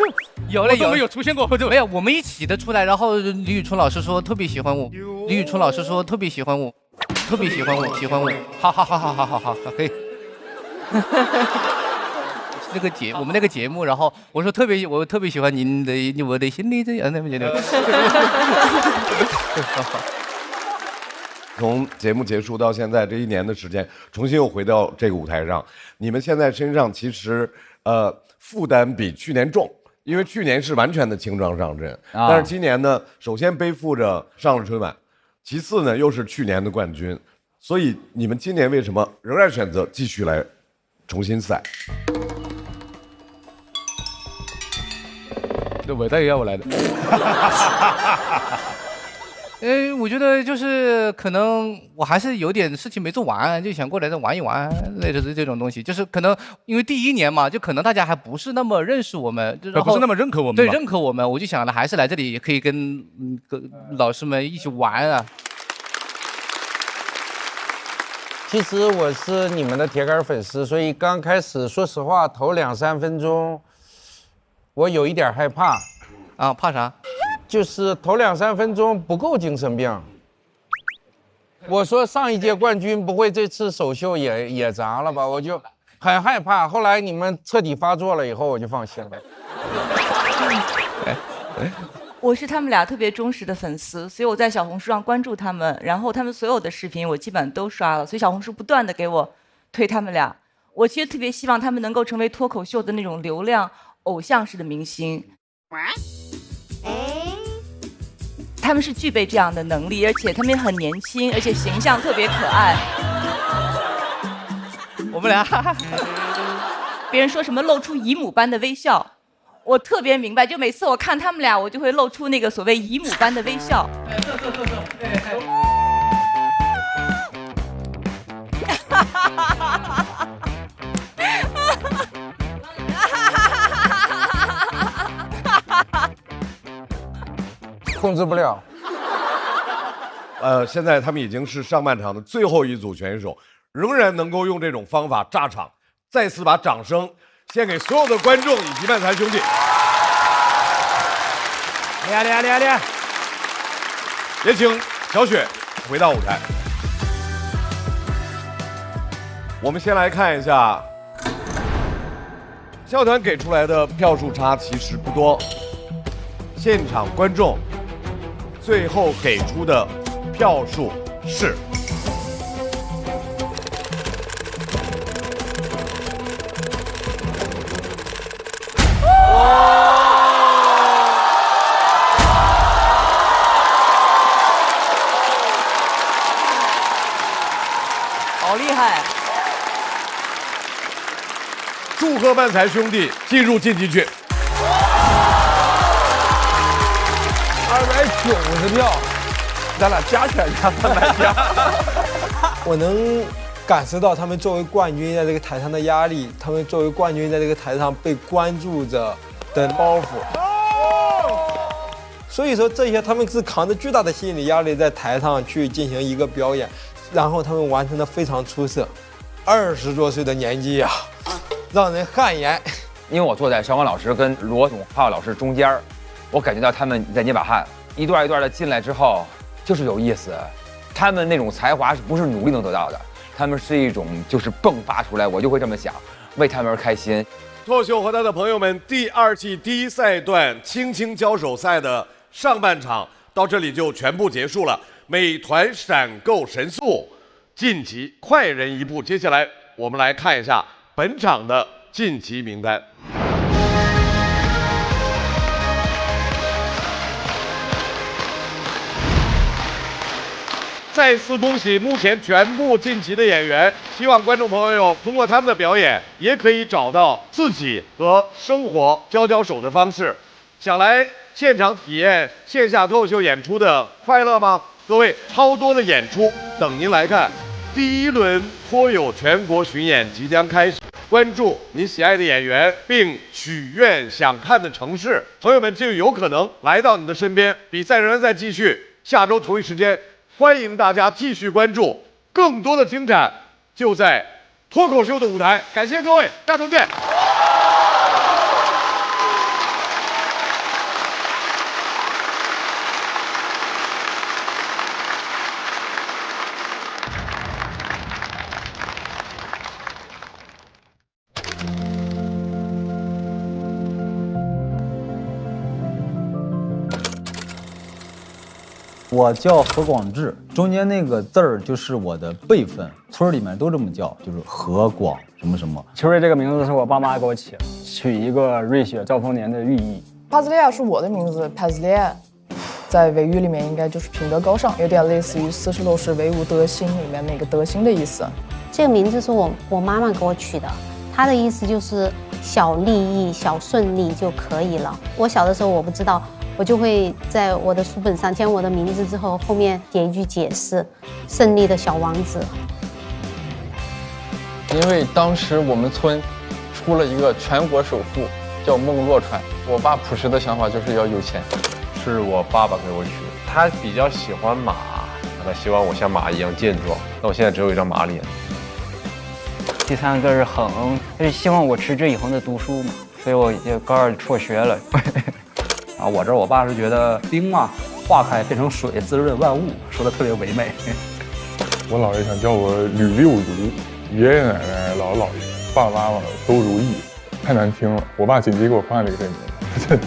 有嘞，都没有出现过，没有，我们一起的出来，然后李宇春老师说特别喜欢我，李宇春老师说特别喜欢我，喜欢我，好，可以。我们那个节目，然后我说我特别喜欢您的我的心里这样那么觉得。从节目结束到现在这1年的时间，重新又回到这个舞台上，你们现在身上其实负担比去年重，因为去年是完全的轻装上阵，但是今年呢，首先背负着上了春晚，其次呢又是去年的冠军，所以你们今年为什么仍然选择继续来重新赛？我再要我来的。我觉得就是可能我还是有点事情没做完，就想过来再玩一玩，类似这种东西。就是可能因为第1年嘛，就可能大家还不是那么认识我们，不是那么认可我们。对，认可我们，我就想了，还是来这里也可以跟老师们一起玩啊。其实我是你们的铁杆粉丝，所以刚开始说实话，头2、3分钟。我有一点害怕，啊，怕啥？就是头2、3分钟不够精神病。我说上一届冠军不会这次首秀也砸了吧？我就很害怕。后来你们彻底发作了以后，我就放心了。我是他们俩特别忠实的粉丝，所以我在小红书上关注他们，然后他们所有的视频我基本都刷了，所以小红书不断的给我推他们俩。我其实特别希望他们能够成为脱口秀的那种流量偶像式的明星，他们是具备这样的能力，而且他们也很年轻，而且形象特别可爱。我们俩，别人说什么露出姨母般的微笑，我特别明白，就每次我看他们俩，我就会露出那个所谓姨母般的微笑。控制不了。现在他们已经是上半场的最后一组选手，仍然能够用这种方法炸场。再次把掌声献给所有的观众以及漫才兄弟。厉害！也请小雪回到舞台。我们先来看一下，笑团给出来的票数差其实不多，现场观众最后给出的票数是好厉害！祝贺漫才兄弟进入晋级区。290票，咱俩加起来加300票。我能感受到他们作为冠军在这个台上的压力，他们作为冠军在这个台上被关注着的包袱。所以说这些他们是扛着巨大的心理压力在台上去进行一个表演，然后他们完成的非常出色。20多岁的年纪啊，让人汗颜。因为我坐在小王老师跟罗总、浩老师中间，我感觉到他们在捏把汗，一段一段的进来之后，就是有意思。他们那种才华是不是努力能得到的？他们是一种就是迸发出来，我就会这么想，为他们而开心。脱口秀和他的朋友们第2季第1赛段轻轻交手赛的上半场到这里就全部结束了。美团闪购神速晋级快人一步，接下来我们来看一下本场的晋级名单。再次恭喜目前全部晋级的演员，希望观众朋友通过他们的表演，也可以找到自己和生活交手的方式。想来现场体验线下脱口秀演出的快乐吗？各位，超多的演出等您来看。第1轮脱友全国巡演即将开始，关注你喜爱的演员，并许愿想看的城市，朋友们就有可能来到你的身边。比赛仍然在继续，下周同一时间，欢迎大家继续关注，更多的精彩就在脱口秀的舞台。感谢各位，下周见。我叫何广智，中间那个字儿就是我的辈分，村里面都这么叫，就是何广什么什么。秋瑞这个名字是我爸妈给我起的，取一个瑞雪兆丰年的寓意。帕兹利亚是我的名字，帕兹利亚在维语里面应该就是品德高尚，有点类似于四十六式维吾德心里面那个德行的意思。这个名字是我妈妈给我取的，她的意思就是小利益、小顺利就可以了。我小的时候我不知道。我就会在我的书本上将我的名字之后后面写一句解释：胜利的小王子。因为当时我们村出了一个全国首富，叫孟若川。我爸朴实的想法就是要有钱，是我爸爸给我取的。他比较喜欢马，他希望我像马一样健壮。那我现在只有一张马脸。第3个是恒，就是希望我持之以恒的读书嘛，所以我就高2辍学了。啊，我爸是觉得冰嘛，化开变成水，滋润万物，说的特别唯美。我姥爷想叫我吕六如，爷爷奶奶、姥姥姥爷、爸爸妈妈都如意，太难听了。我爸紧急给我换了一个这名字。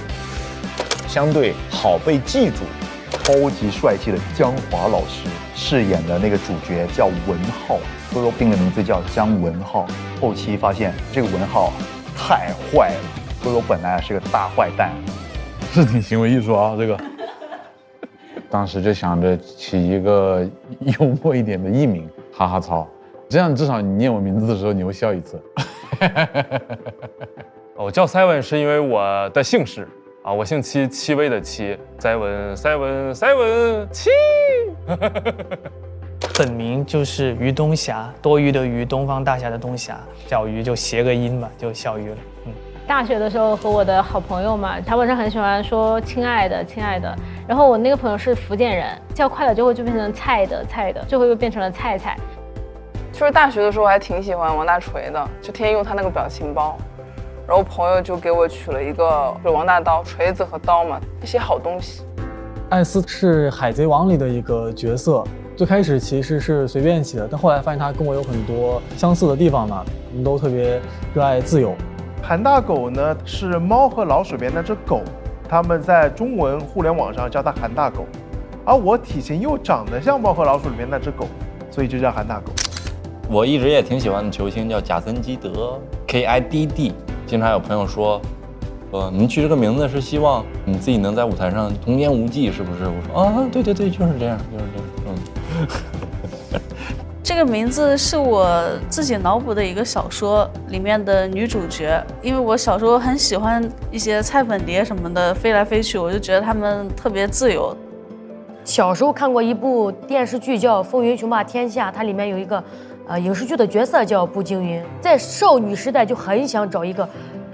相对好被记住，超级帅气的姜华老师饰演的那个主角叫文浩，哥哥定的名字叫姜文浩。后期发现这个文浩太坏了，哥哥本来是个大坏蛋。是挺行为艺术啊，这个。当时就想着起一个幽默一点的艺名，哈哈操，这样至少你念我名字的时候你会笑一次。我叫 Seven 是因为我的姓氏啊，我姓戚，戚薇的戚 ，Seven 戚。本名就是于东霞，多余的余，东方大侠的东霞，小鱼就谐个音嘛，就小鱼了。大学的时候和我的好朋友嘛，他晚上很喜欢说亲爱的亲爱的，然后我那个朋友是福建人，叫快了之后就变成菜的菜的，最后又变成了菜菜。就是大学的时候还挺喜欢王大锤的，就天天用他那个表情包，然后朋友就给我取了一个王大刀，锤子和刀嘛，一些好东西。艾斯是海贼王里的一个角色，最开始其实是随便起的，但后来发现他跟我有很多相似的地方嘛，我们都特别热爱自由。韩大狗呢是猫和老鼠里面那只狗，他们在中文互联网上叫它韩大狗，而我体型又长得像猫和老鼠里面那只狗，所以就叫韩大狗。我一直也挺喜欢的球星叫贾森基德 ，KIDD。经常有朋友说，你取这个名字是希望你自己能在舞台上童言无忌，是不是？我说啊，对，就是这样，这个名字是我自己脑补的一个小说里面的女主角，因为我小时候很喜欢一些菜粉碟什么的飞来飞去，我就觉得他们特别自由。小时候看过一部电视剧叫《风云雄霸天下》，它里面有一个影视剧的角色叫步惊云。在少女时代就很想找一个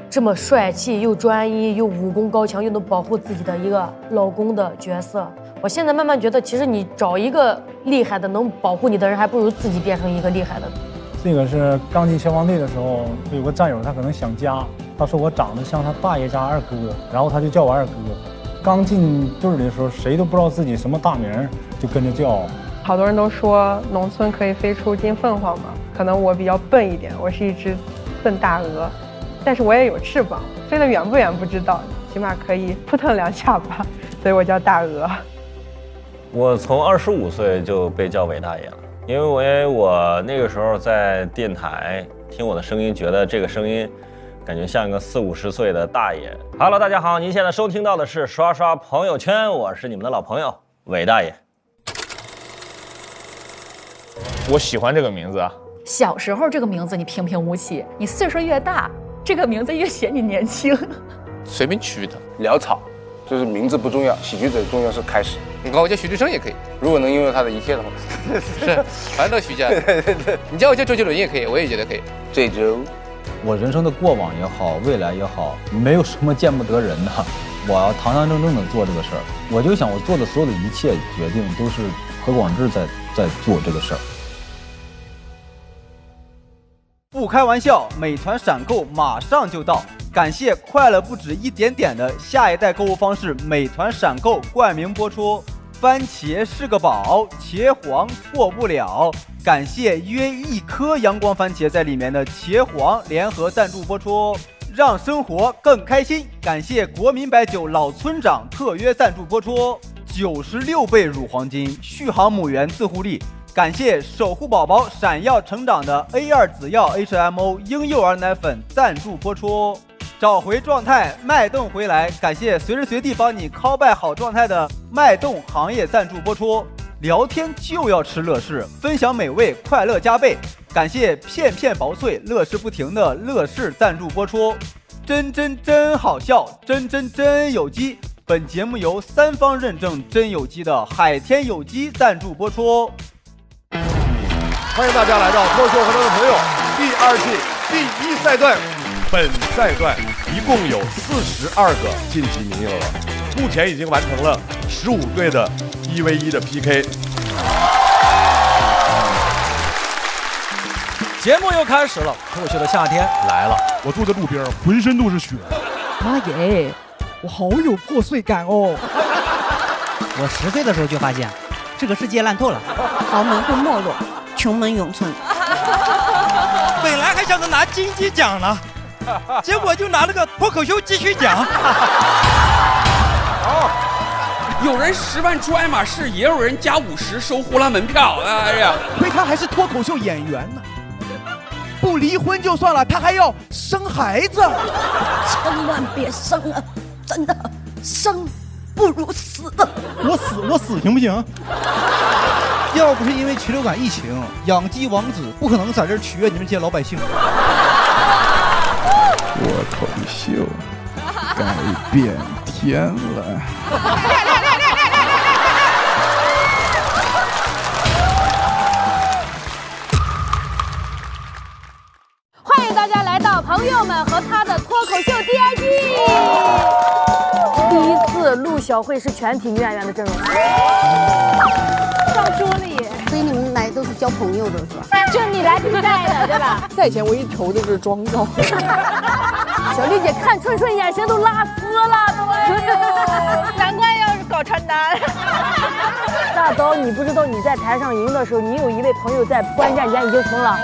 这么帅气又专一又武功高强又能保护自己的一个老公的角色。我现在慢慢觉得，其实你找一个厉害的能保护你的人，还不如自己变成一个厉害的。这个是刚进消防队的时候，有个战友他可能想家，他说我长得像他大爷家二哥，然后他就叫我二哥。刚进队里的时候，谁都不知道自己什么大名，就跟着叫。好多人都说农村可以飞出金凤凰嘛，可能我比较笨一点，我是一只笨大鹅，但是我也有翅膀，飞得远不远不知道，起码可以扑腾2下吧，所以我叫大鹅。我从25岁就被叫伟大爷了。因为我那个时候在电台听我的声音，觉得这个声音感觉像一个40、50岁的大爷。Hello， 大家好，您现在收听到的是刷刷朋友圈，我是你们的老朋友伟大爷。我喜欢这个名字啊。小时候这个名字你平平无奇，你岁数越大，这个名字越显你年轻。随便取的，潦草，就是名字不重要，喜剧者重要是开始。你管我叫徐志胜也可以，如果能拥有他的一切的话，是，反正都徐家。你叫我叫周杰伦也可以，我也觉得可以。这周，我人生的过往也好，未来也好，没有什么见不得人的。我要堂堂正正的做这个事儿。我就想，我做的所有的一切决定都是何广智在做这个事儿。不开玩笑，美团闪购马上就到！感谢快乐不止一点点的下一代购物方式美团闪购冠名播出。番茄是个宝，茄皇错不了。感谢约1颗阳光番茄在里面的茄皇联合赞助播出，让生活更开心。感谢国民白酒老村长特约赞助播出，96倍乳黄金，续航母源自护力。感谢守护宝宝闪耀成长的 A2 紫药 HMO 婴幼儿奶粉赞助播出，找回状态，脉动回来。感谢随时随地帮你 call back 好状态的脉动行业赞助播出。聊天就要吃乐事，分享美味，快乐加倍。感谢片片薄脆，乐事不停的乐事赞助播出。真好笑，真有机。本节目由3方认证真有机的海天有机赞助播出。欢迎大家来到脱口秀和他的朋友第2季第1赛段。本赛段一共有42个晋级名额，目前已经完成了15队的1v1的 PK。节目又开始了，脱口秀的夏天来了。我坐在路边，浑身都是血。妈耶，我好有破碎感哦。我10岁的时候就发现，这个世界烂透了，豪门会没落，穷门永存。本来还想着拿金鸡奖呢，结果就拿了个脱口秀继续奖。有人10万出爱马仕，也有人加50收呼啦门票。哎呀，亏他还是脱口秀演员呢，不离婚就算了，他还要生孩子。千万别生了，真的，生不如死。我死行不行？要不是因为禽流感疫情，养鸡王子不可能在这儿取悦你们这些老百姓。脱口秀改变天了。欢迎大家来到朋友们和他的脱口秀第2季。第一次陆小慧是全体女演员的阵容。上桌了耶！所以你们来都是交朋友的是吧？就你来比赛的对吧？赛前唯一愁的是妆造。小丽姐看春春眼神都拉丝了，都。难怪要搞传单。大刀，你不知道你在台上赢的时候，你有一位朋友在关键间已经疯了。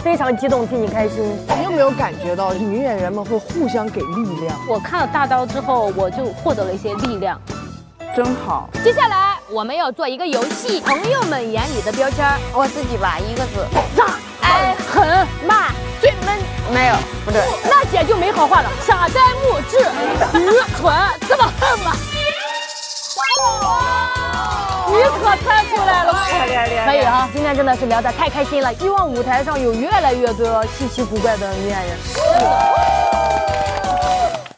非常激动，替你开心。你有没有感觉到女演员们会互相给力量？我看了大刀之后，我就获得了一些力量，真好。接下来我们要做一个游戏，朋友们眼里的标签。我自己吧，1个字：傻、矮、狠、慢、最闷。没有，不对，那姐就没好话了，傻呆木智、愚蠢，这么恨吗？你可猜出来了，可以啊！今天真的是聊得太开心了，希望舞台上有越来越多稀奇古怪的女演员。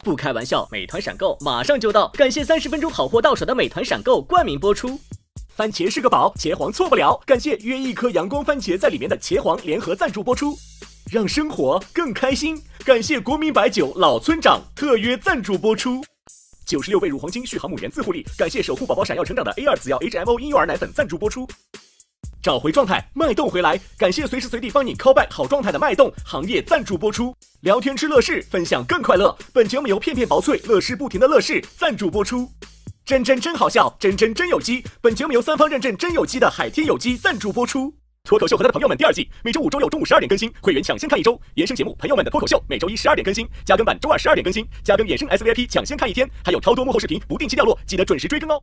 不开玩笑，美团闪购马上就到，感谢30分钟好货到手的美团闪购冠名播出。番茄是个宝，茄皇错不了，感谢约一颗阳光番茄在里面的茄皇联合赞助播出。让生活更开心，感谢国民白酒老村长特约赞助播出。96倍乳黄金续航母源自护力，感谢守护宝宝闪耀成长的 A2 紫药 HMO 婴幼儿奶粉赞助播出。找回状态，脉动回来，感谢随时随地帮你 call back 好状态的脉动行业赞助播出。聊天吃乐事，分享更快乐，本节目由片片薄脆乐事不停的乐事赞助播出。真好笑，真有机，本节目由3方认证真有机的海天有机赞助播出。脱口秀和他的朋友们第2季，每周5、周6中午12点更新，会员抢先看1周；衍生节目《朋友们的脱口秀》每周1、12点更新，加更版周2、12点更新，加更衍生 SVIP 抢先看1天，还有超多幕后视频不定期掉落，记得准时追更哦。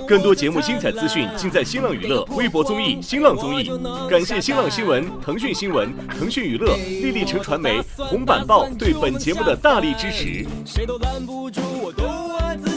更多节目精彩资讯尽在新浪娱乐微博综艺、新浪综艺。感谢新浪新闻、腾讯新闻、腾讯娱乐、丽丽城传媒、红板报对本节目的大力支持。谁都拦不住我，都爱自